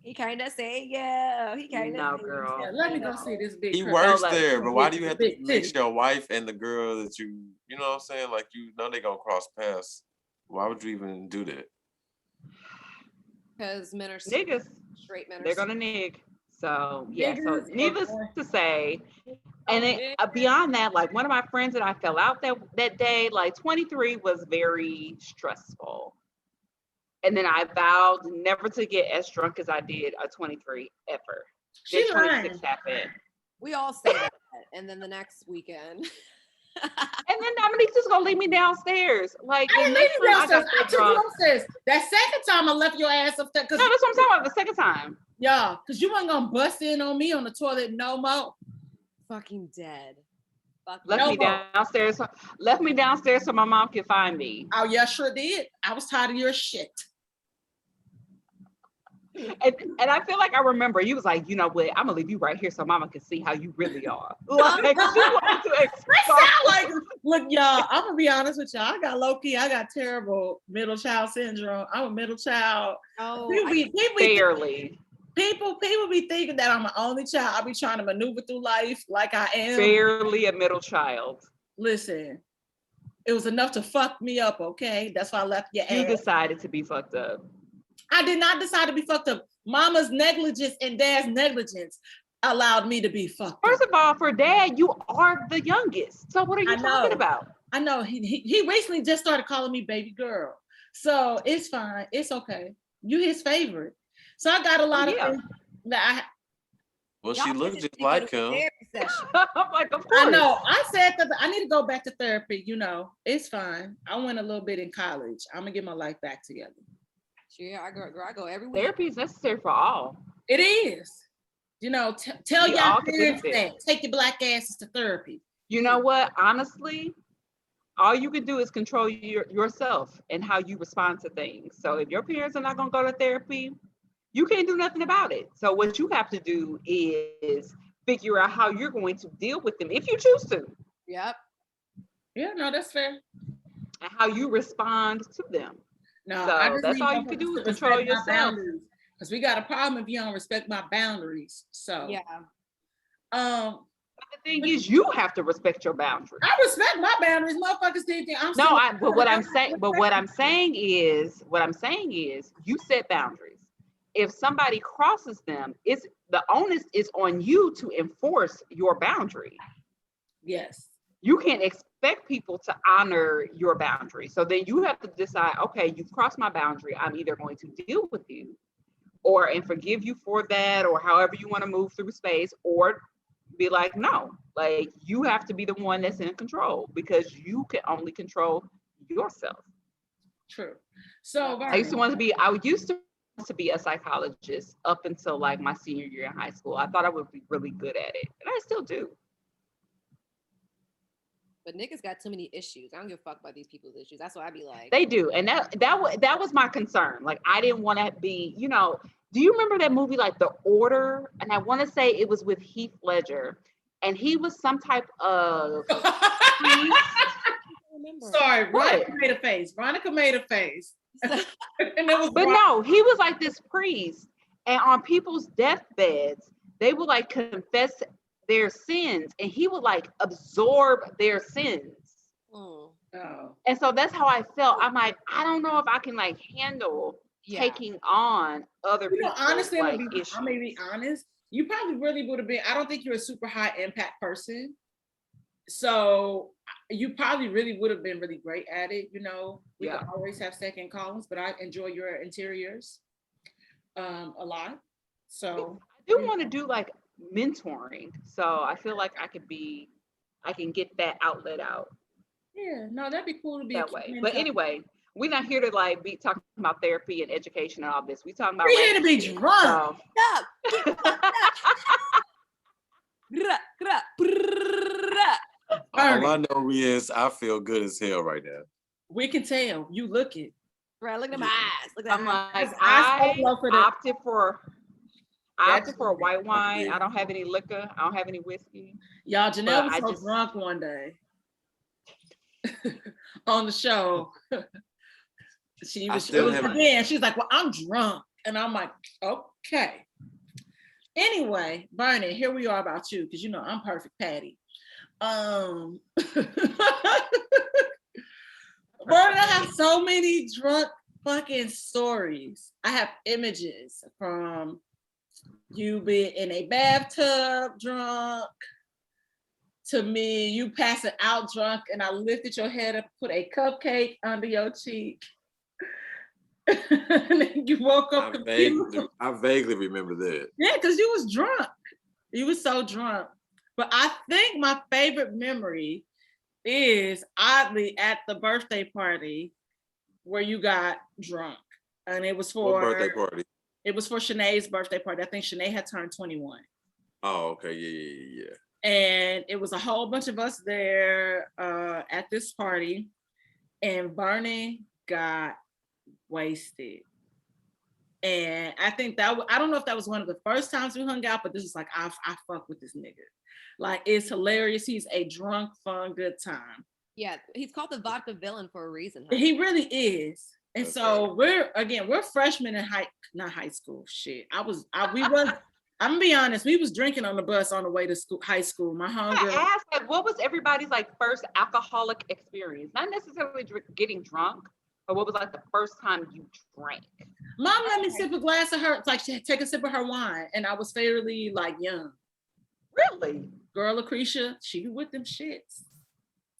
He kind of say, yeah. He kind of No, girl. Yeah, let me go see this big. He girl. works like, there, but why do you have to big mix titty. your wife and the girl that you know what I'm saying? Like, you know they gonna cross paths. Why would you even do that? Because men are Niggas, straight men. they're gonna nig. So yeah. So Niggers needless are- to say, and then beyond that, like one of my friends that I fell out that day, like 23 was very stressful. And then I vowed never to get as drunk as I did at 23 ever. She Then 26 lying. happened. We all say that. And then the next weekend. And then Dominique's just gonna leave me downstairs. Like I the didn't leave next you time I downstairs. got I so took you drunk. upstairs. That second time I left your ass upstairs. No, that's what I'm talking about. The second time. Yeah, because you weren't gonna bust in on me on the toilet no more. Fucking dead. Fucking Left me more. downstairs. Left me downstairs so my mom could find me. Oh yeah, sure did. I was tired of your shit. And I feel like I remember you was like, you know what? I'm gonna leave you right here so mama can see how you really are. Like she wanted to That expose. sound like, look, y'all, I'm gonna be honest with y'all. I got low-key, I got terrible middle child syndrome. I'm a middle child. Oh, People be thinking that I'm an only child. I be trying to maneuver through life like I am. Barely a middle child. Listen, it was enough to fuck me up, okay? That's why I left your You ass. decided to be fucked up. I did not decide to be fucked up. Mama's negligence and dad's negligence allowed me to be fucked First up. of all, for dad, you are the youngest. So what are you I know. talking about? I know he recently just started calling me baby girl. So it's fine. It's okay. You his favorite. So I got a lot of things that Well, y'all she need looks to just go to like a him. therapy session. I'm like, of course. I know. I said that I need to go back to therapy. You know, it's fine. I went a little bit in college. I'm gonna get my life back together. Yeah, I go every week. Therapy is necessary for all. It is. You know, tell We your all can parents benefit. that. Take your black asses to therapy. You know what? Honestly, all you can do is control yourself and how you respond to things. So if your parents are not going to go to therapy, you can't do nothing about it. So what you have to do is figure out how you're going to deal with them if you choose to, Yep. Yeah, no, that's fair. and how you respond to them. No, So I just that's need all you motherfuckers can do to is control respect my yourself. boundaries. Because we got a problem if you don't respect my boundaries. So Yeah. um But the thing is, you have to respect your boundaries. I respect my boundaries. Motherfuckers think I'm No, still- but what I'm saying is, you set boundaries. If somebody crosses them, it's the onus is on you to enforce your boundary. Yes. You can't expect people to honor your boundary. So then you have to decide, okay, you've crossed my boundary. I'm either going to deal with you and forgive you for that, or however you want to move through space, or be like, no, like you have to be the one that's in control because you can only control yourself. True. So I used to be a psychologist up until like my senior year in high school. I thought I would be really good at it, and I still do. But niggas got too many issues. I don't give a fuck about these people's issues. That's why I be like, They do, and that was my concern. Like, I didn't want to be, you know. Do you remember that movie, like The Order? And I want to say it was with Heath Ledger, and he was some type of priest. Sorry, What? Veronica made a face. Veronica made a face. And it was But wrong. no, he was like this priest, and on people's deathbeds, they would like confess their sins, and he would like absorb their sins. mm, Oh. And so that's how I felt. I'm like, I don't know if I can like handle yeah. taking on other You know, people's honestly, like I'm issues. gonna be honest. You probably really would have been. I don't think you're a super high impact person, so you probably really would have been really great at it. You know, we Yeah. could always have second callings, but I enjoy your interiors a lot. So I do want to do like mentoring, so I feel like I can get that outlet out yeah, no, that'd be cool to be a that way. mentor. But anyway, we're not here to like be talking about therapy and education and all this. We talking about We're here to be relationships, drunk. so- All I know is I feel good as hell right now. We can tell. You look it. Right, look at my eyes. Look at I'm my eyes. like, I I love for the- opted for That's- a white wine. I don't have any liquor. I don't have any whiskey. Y'all, Janelle was I so just- drunk one day on the show. She I was, still it was haven't- again. She's like, "Well, I'm drunk," and I'm like, "Okay." Anyway, Bernie, here we are about you because you know I'm perfect, Patty. Bernie, I have so many drunk fucking stories. I have images from you being in a bathtub drunk, to me, you passing out drunk, and I lifted your head up, put a cupcake under your cheek. And then you woke up confused. I vaguely remember that. Yeah, because you was drunk. You was so drunk. But I think my favorite memory is oddly at the birthday party where you got drunk. And it was for What birthday party? It was for Shanae's birthday party. I think Shanae had turned 21. Oh, okay. Yeah. And it was a whole bunch of us there at this party. And Bernie got wasted. And I think that I don't know if that was one of the first times we hung out, but this is like, I fuck with this nigga. Like, it's hilarious. He's a drunk, fun, good time. Yeah, he's called the vodka villain for a reason. Huh? He really is. And Okay. so we're freshmen in not high school. Shit. I'm gonna be honest, we was drinking on the bus on the way to school, high school. My I homegirl. asked, like, what was everybody's like first alcoholic experience? Not necessarily getting drunk, but what was like the first time you drank? Mom let me sip a glass of her, like take a sip of her wine, and I was fairly like young. Really? Girl, Lucretia, she with them shits.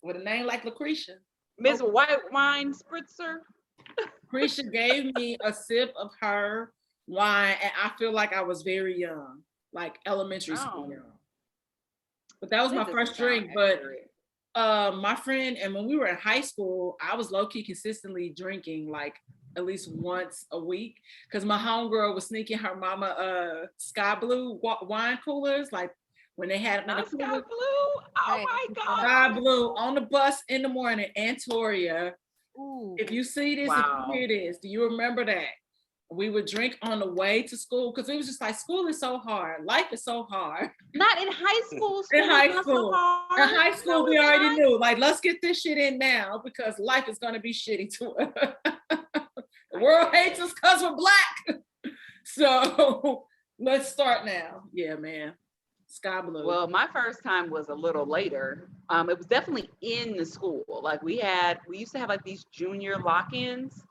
With a name like Lucretia. Miss White Wine Spritzer? Lucretia gave me a sip of her wine, and I feel like I was very young, like elementary school young. But that was my first drink. But my friend, and when we were in high school, I was low-key consistently drinking like at least once a week because my homegirl was sneaking her mama Sky Blue wine coolers, like when they had them in the Sky cooler. Blue? Oh my God. Sky Blue on the bus in the morning. Antoria, Ooh. if you see this, Wow. if you hear this, do you remember that? We would drink on the way to school because it was just like, school is so hard. Life is so hard. Not in high school. In high is not school. So hard. In high school, No, we it's already not. knew, like, let's get this shit in now because life is going to be shitty to us. The world hates us because we're Black. So let's start now. Yeah, man. Sky Blue. Well, my first time was a little later. It was definitely in the school. Like we used to have like these junior lock-ins.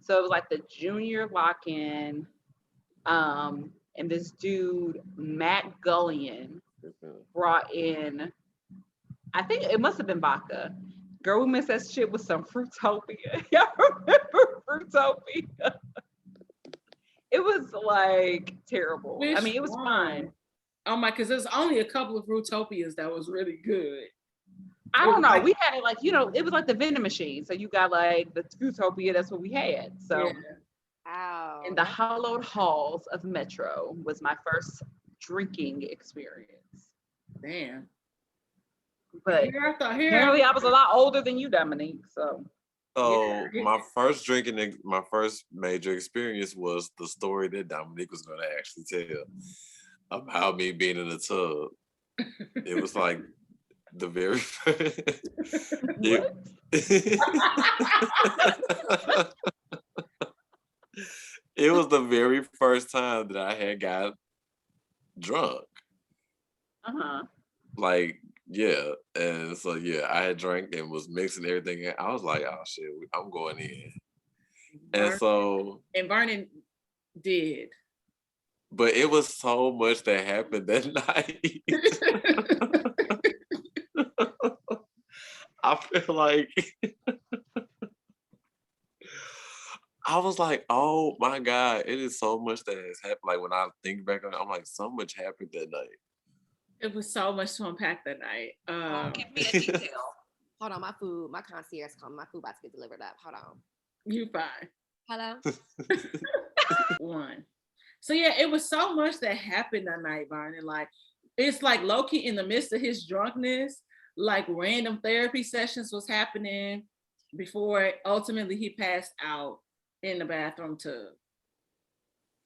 So it was like the junior lock-in. And this dude, Matt Gullion, brought in, I think it must have been vodka. Girl, we missed that shit with some Fruitopia. Y'all remember Fruitopia? It was like terrible. I mean, it was fun. Oh my, because there's only a couple of Fruitopias that was really good. I don't know. We had it like, it was like the vending machine. So you got like the Foodtopia, that's what we had. So Wow. in the hallowed halls of Metro was my first drinking experience. Damn. But apparently I was a lot older than you, Dominique. So my first my first major experience was the story that Dominique was going to actually tell about me being in the tub. It was like the very it was the very first time that I had got drunk. Like, yeah. And so, yeah, I had drank and was mixing everything. And I was like, oh, shit, I'm going in. And so. And Vernon did. But it was so much that happened that night. I feel like. I was like, oh my God, it is so much that has happened. Like when I think back on it, I'm like, so much happened that night. It was so much to unpack that night. Give me a detail. Hold on, my concierge calling. My food about to get delivered up. Hold on. You fine. Hello. One. So yeah, it was so much that happened that night, Vernon. Like it's like low-key in the midst of his drunkenness, like random therapy sessions was happening before ultimately he passed out in the bathroom tub.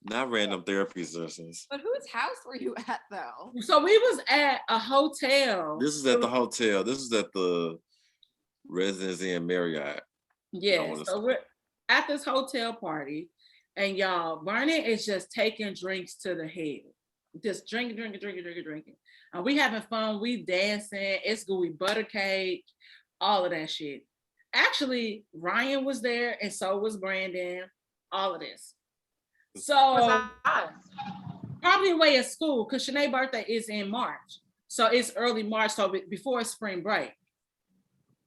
Not random therapy sessions. But whose house were you at though? So we was at a hotel. This is at the hotel. This is at the Residency in Marriott. Yeah, so we're at this hotel party, and y'all, Vernon is just taking drinks to the head. Just drinking. And we having fun, we dancing, it's gooey butter cake, all of that shit. Actually, Ryan was there, and so was Brandon, all of this. So probably away at school, because Shanae's birthday is in March. So it's early March, so before spring break.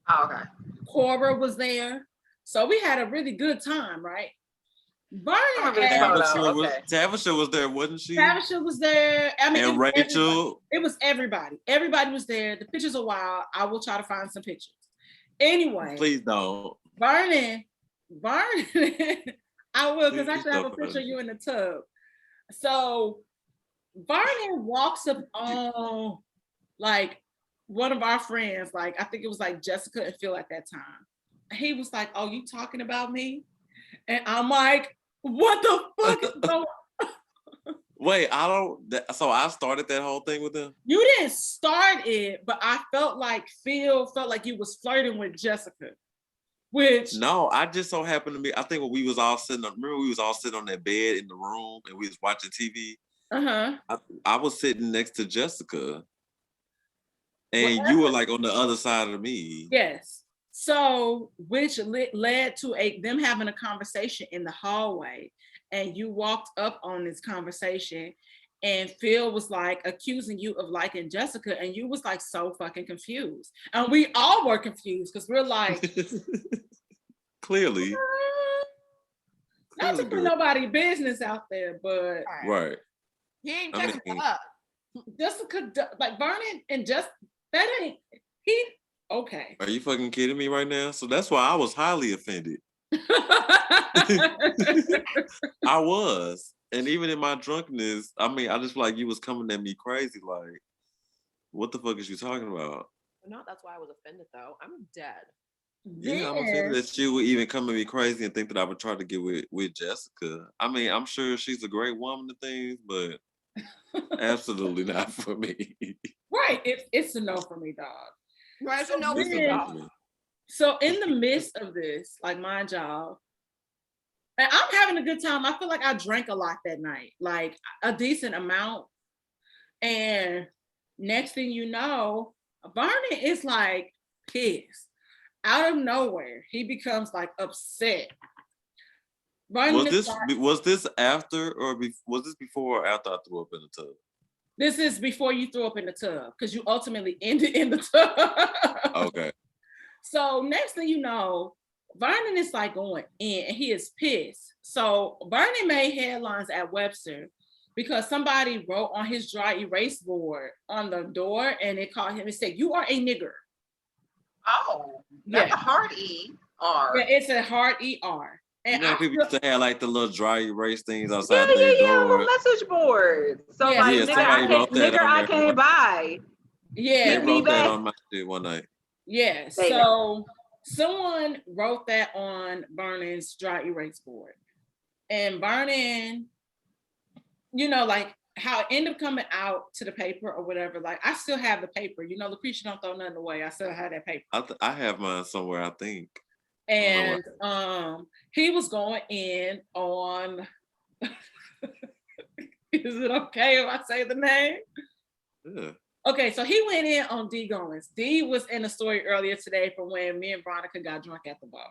Oh, okay. Cora was there. So we had a really good time, right? Tavisha was there, wasn't she? Tavisha was there. I mean, and Rachel. It was everybody. Everybody was there. The pictures are wild. I will try to find some pictures. Anyway. Please don't. Vernon, I will, because I should have a picture of you in the tub. So Vernon walks up on like one of our friends, like I think it was like Jessica and Phil at that time. He was like, "Oh, you talking about me?" And I'm like, "What the fuck is going on?" Wait, so I started that whole thing with them? You didn't start it, but I felt like Phil felt like you was flirting with Jessica. Which no, I just so happened to be. I think when we was all sitting on, remember we was all sitting on that bed in the room and we was watching TV. I was sitting next to Jessica, and you were like on the other side of me. Yes. So, which led to them having a conversation in the hallway, and you walked up on this conversation, and Phil was like accusing you of liking Jessica, and you was like so fucking confused, and we all were confused because we're like, clearly, not to put nobody business out there, but right. He ain't Jessica up. Jessica, like Vernon and that ain't he. Okay. Are you fucking kidding me right now? So that's why I was highly offended. I was. And even in my drunkenness, I mean, I just feel like you was coming at me crazy. Like, what the fuck is you talking about? No, that's why I was offended though. I'm dead. Yeah, I'm offended that you would even come at me crazy and think that I would try to get with Jessica. I mean, I'm sure she's a great woman and things, but absolutely not for me. Right. It's a no for me, dog. Right, so no, so in the midst of this, like my job, and I'm having a good time. I feel like I drank a lot that night, like a decent amount. And next thing you know, Vernon is like pissed. Out of nowhere, he becomes like upset. Was this after or was this before or after I threw up in the tub? This is before you threw up in the tub, because you ultimately ended in the tub. Okay. So next thing you know, Vernon is like going in and he is pissed. So Vernon made headlines at Webster because somebody wrote on his dry erase board on the door and it called him and said, "You are a nigger." Oh, that's a hard E R. Yeah, it's a hard ER. You And know, I people feel- used to have like the little dry erase things Yeah, outside their door. little message board. So Yeah. like, Yeah, nigga, somebody wrote that on I there. can't buy. They yeah, Hit me wrote that back. on my shit one night. yeah. Say So someone wrote that on Vernon's dry erase board. And Vernon, you know, like how it ended up coming out to the paper or whatever, like I still have the paper. You know, Lucretia don't throw nothing away. I still have that paper. I have mine somewhere, I think. And he was going in on is it okay if I say the name? Yeah. Okay, so he went in on D Goins. D was in a story earlier today from when me and Veronica got drunk at the bar.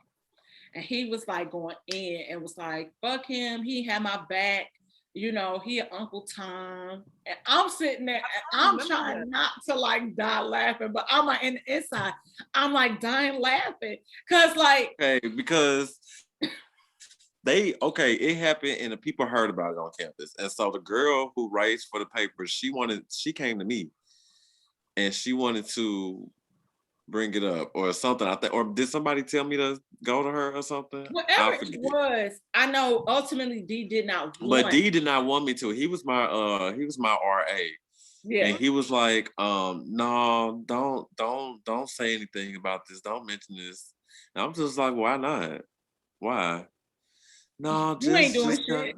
And he was like going in and was like, fuck him, he had my back. You know, he Uncle Tom. And I'm sitting there, and I'm trying not to like die laughing, but I'm like in the inside, I'm like dying laughing. Cause like, Okay, because it happened and the people heard about it on campus. And so the girl who writes for the paper, she came to me and she wanted to bring it up or something. I think, or did somebody tell me to go to her or something? whatever it was, I know ultimately D did not want. But D did not want me to. He was my RA. Yeah. And he was like, no, don't say anything about this. Don't mention this. And I'm just like, why not? Why? No, You ain't doing shit.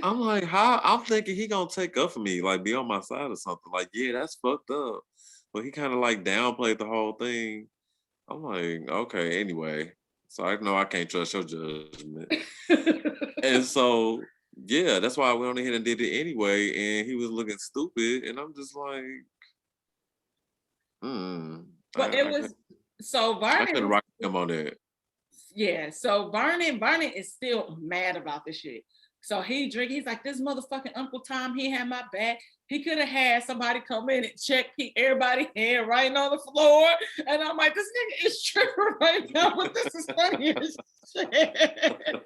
I'm like, how? I'm thinking he gonna take up for me, like be on my side or something. Like, yeah, that's fucked up. But he kind of like downplayed the whole thing. I'm like, okay, anyway. So I know I can't trust your judgment. And so, yeah, that's why I went on ahead and did it anyway. And he was looking stupid. And I'm just like, But it was, so I could Vernon, rock him on that. yeah, so Vernon is still mad about this shit. So he's like, this motherfucking Uncle Tom, he had my back. He could have had somebody come in and check everybody hand right on the floor. And I'm like, this nigga is tripping right now, but this is funny as shit.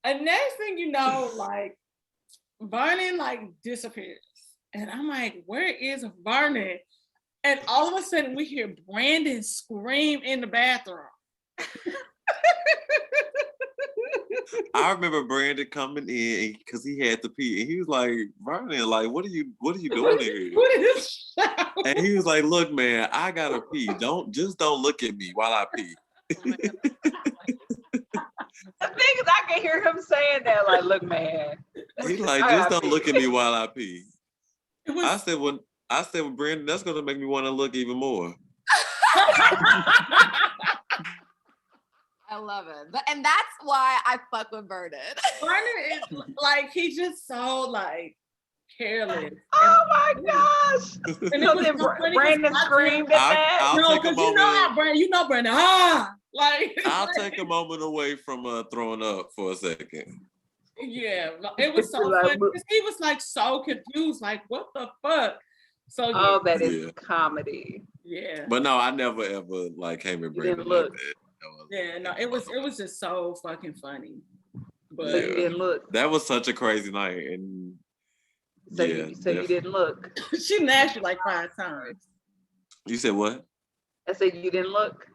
And next thing you know, like, Vernon like disappears. And I'm like, where is Vernon? And all of a sudden we hear Brandon scream in the bathroom. I remember Brandon coming in because he had to pee, and he was like, "Vernon, like, what are you doing here?" What is that? And he was like, "Look, man, I gotta pee. Don't look at me while I pee." The thing is, I can hear him saying that, like, look, man. He's like, just don't look at me while I pee. I said, well, Brandon, that's gonna make me want to look even more. I love it. And that's why I fuck with Vernon. Vernon is like, he's just so like careless. Oh my gosh. And So then Brandon screamed at that. I'll No, take a because you know Brandon, like. I'll take a moment away from throwing up for a second. Yeah, it was so funny because he was like so confused, like, what the fuck? So yeah. Oh, that is comedy. Yeah. But no, I never ever like came at Brandon like that. Yeah, no, it was just so fucking funny. But So you didn't look. That was such a crazy night, and So you didn't look. She nashed you like 5 times. You said what? I said you didn't look.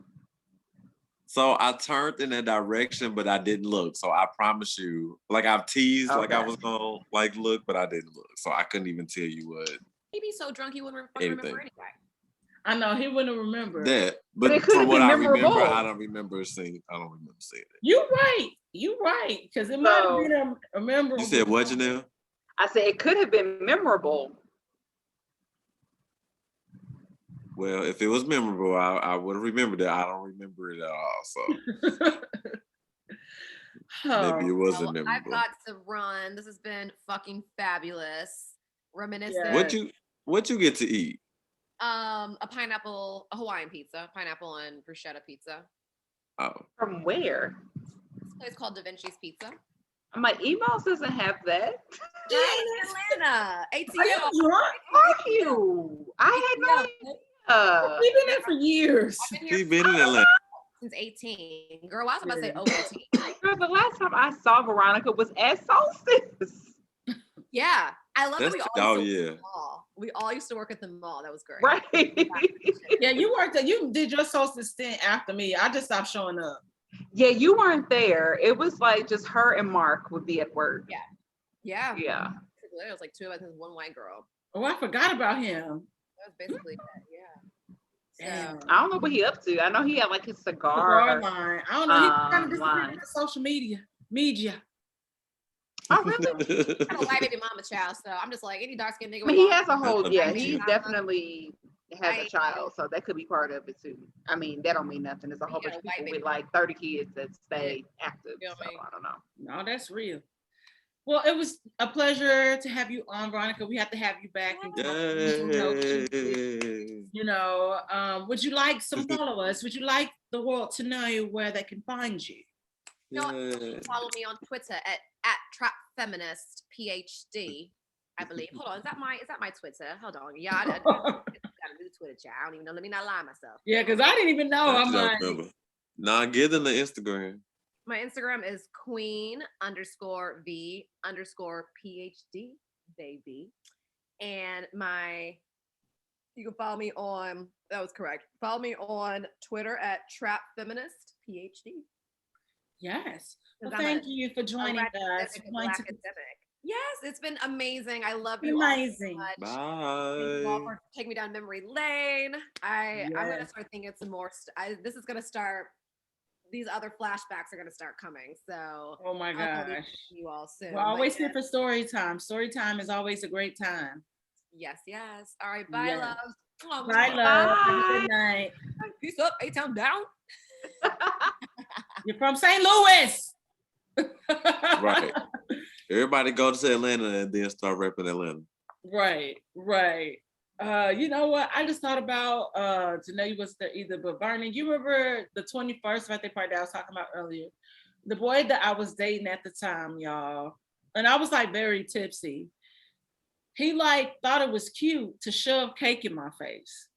So I turned in that direction, but I didn't look. So I promise you, like I've teased, like I was gonna like look, but I didn't look. So I couldn't even tell you what. He'd be so drunk he wouldn't remember anyway. I know he wouldn't remember that, but from what I remember, I don't remember seeing it. You right, because it might have been a memorable. You said what, Janelle? I said it could have been memorable. Well, if it was memorable, I would have remembered it. I don't remember it at all. So maybe it wasn't memorable. I've got to run. This has been fucking fabulous. Reminiscent. What you get to eat? A Hawaiian pizza, pineapple and bruschetta pizza. Oh. From where? This place called Da Vinci's Pizza. My emails doesn't have that. In Atlanta. ATL. Fuck you. I had no idea. We've been there for years. She's been in Atlanta since 18. Girl, I was about to say over 18. Girl, the last time I saw Veronica was at Solstice. Yeah. I love that we always yeah. small. We all used to work at the mall. That was great. Right. Yeah, you did your social stint after me. I just stopped showing up. Yeah, you weren't there. It was like just her and Mark would be at work. Yeah. Yeah. It was like two of us and one white girl. Oh, I forgot about him. That was basically it. Yeah. Damn. I don't know what he up to. I know he had like his Cigar cigar. line. I don't know. He kind of disappeared line. into social media. Oh, really? I'm a white baby mama child, so I'm just like any dark skinned nigga. I mean, he has a whole, yeah, Me he too. definitely has a child, so that could be part of it too. I mean, that don't mean nothing. There's a whole Yeah, bunch of white people baby with like 30 kids that stay active. You know So what I mean? I don't know. No, that's real. Well, it was a pleasure to have you on, Veronica. We have to have you back. And Yay. you know, would you like some followers? Would you like the world to know where they can find you? You know, you Yeah. can follow me on Twitter at TrapFeministPhD, I believe. Hold on, is that my Twitter? Hold on. Yeah, I got a new Twitter chat. I don't even know. Let me not lie myself. Yeah, because I didn't even know. I I'm don't like, remember. Nah, give them the Instagram. My Instagram is queen_v_PhD, baby. And you can follow me on, that was correct. Follow me on Twitter at TrapFeministPhD. yes. Well, 'Cause I'm thank you for joining us. academic, Going Black to academic. Yes, it's been amazing. I love be you all so amazing. much. Thank you all Bye. for taking me down memory lane. I'm gonna Yes. start thinking some more. This is gonna start. These other flashbacks are gonna start coming. So Oh my I'll probably gosh. see you all soon. We're But always here yes, for story time. Story time is always a great time. yes. All right, bye, Yes. loves. Bye, love. Have a Bye. good night. Peace up. A-Town down. You're from St. Louis. Right. Everybody go to Atlanta and then start repping Atlanta. Right. You know what? I just thought about Janae was there either, but Vernon, you remember the 21st birthday party that I was talking about earlier? The boy that I was dating at the time, y'all, and I was like very tipsy. He like thought it was cute to shove cake in my face.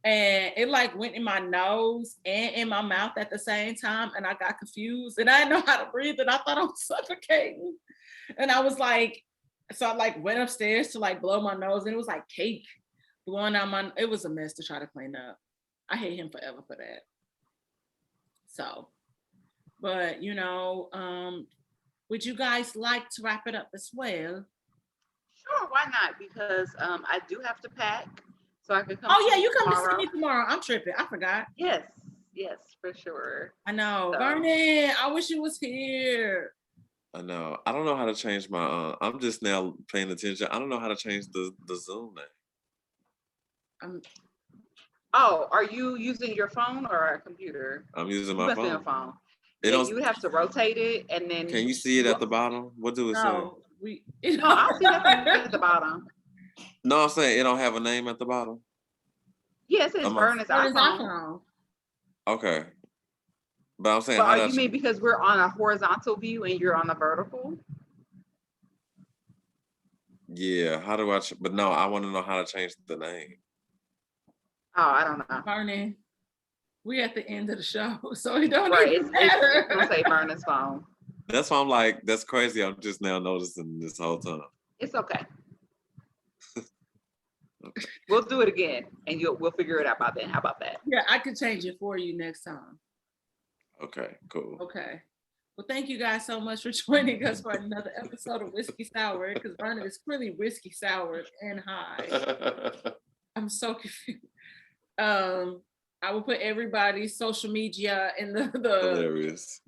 And it like went in my nose and in my mouth at the same time. And I got confused and I didn't know how to breathe. And I thought I was suffocating. And I was like, so I like went upstairs to like blow my nose and it was like cake blowing out my, it was a mess to try to clean up. I hate him forever for that. So, but you know, would you guys like to wrap it up as well? Sure, why not? Because I do have to pack, so I could come. Oh yeah, you come to see tomorrow. me tomorrow. I'm tripping. I forgot. Yes, for sure. I know. So- Vernon, I wish you was here. I know. I don't know how to change my. I'm just now paying attention. I don't know how to change the Zoom name. Oh, are you using your phone or a computer? I'm using You my must be on phone. a phone. It Yeah, don't. you would have to rotate it and then. Can you see it at the bottom? What do it say? No, No, I see nothing at the bottom. No, I'm saying it don't have a name at the bottom. Yeah, it says I'm on- Vernon's What is iPhone. iPhone? Okay. But I'm saying But how you does mean because we're on a horizontal view and you're on a vertical? yeah, how do I but no, I want to know how to change the name. Oh, I don't know. Vernon, we at the end of the show, so it don't Right, even it's matter. gonna say Vernon's phone. That's why I'm like, that's crazy. I'm just now noticing this whole time. It's okay. We'll do it again, and we'll figure it out by then. How about that? Yeah, I could change it for you next time. Okay, cool. Okay. Well, thank you guys so much for joining us for another episode of Whiskey Sour, because Vernon is really whiskey sour and high. I'm so confused. I will put everybody's social media in the Hilarious.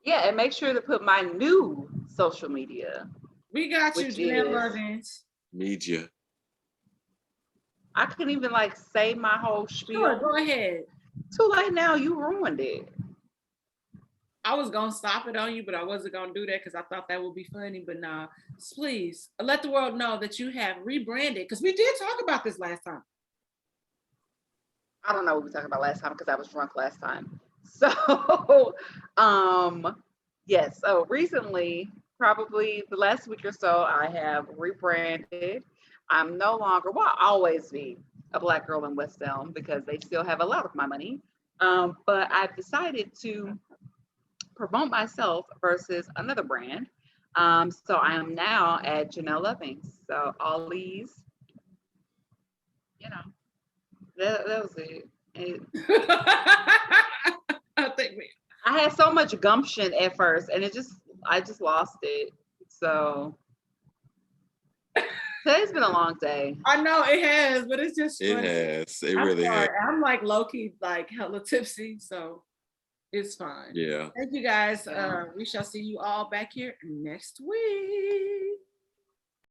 Yeah, and make sure to put my new social media. We got you, Which Janelle is- Lovins. Media. I couldn't even like say my whole spiel. Sure, go ahead. Too late now. You ruined it. I was gonna stop it on you, but I wasn't gonna do that because I thought that would be funny. But nah, please let the world know that you have rebranded, because we did talk about this last time. I don't know what we were talking about last time because I was drunk last time. So, yes. So recently, probably the last week or so, I have rebranded. I'm no longer, well, I'll always be a Black girl in West Elm because they still have a lot of my money. But I've decided to promote myself versus another brand. So I am now at Janelle Lovings. So Ollie's, you know, that was it. I think I had so much gumption at first, and I just lost it. So today's been a long day. I know it has, but it's just It funny. has. It I'm really has. sorry. I'm like low-key, like hella tipsy, so it's fine. Yeah. Thank you guys. Yeah. We shall see you all back here next week.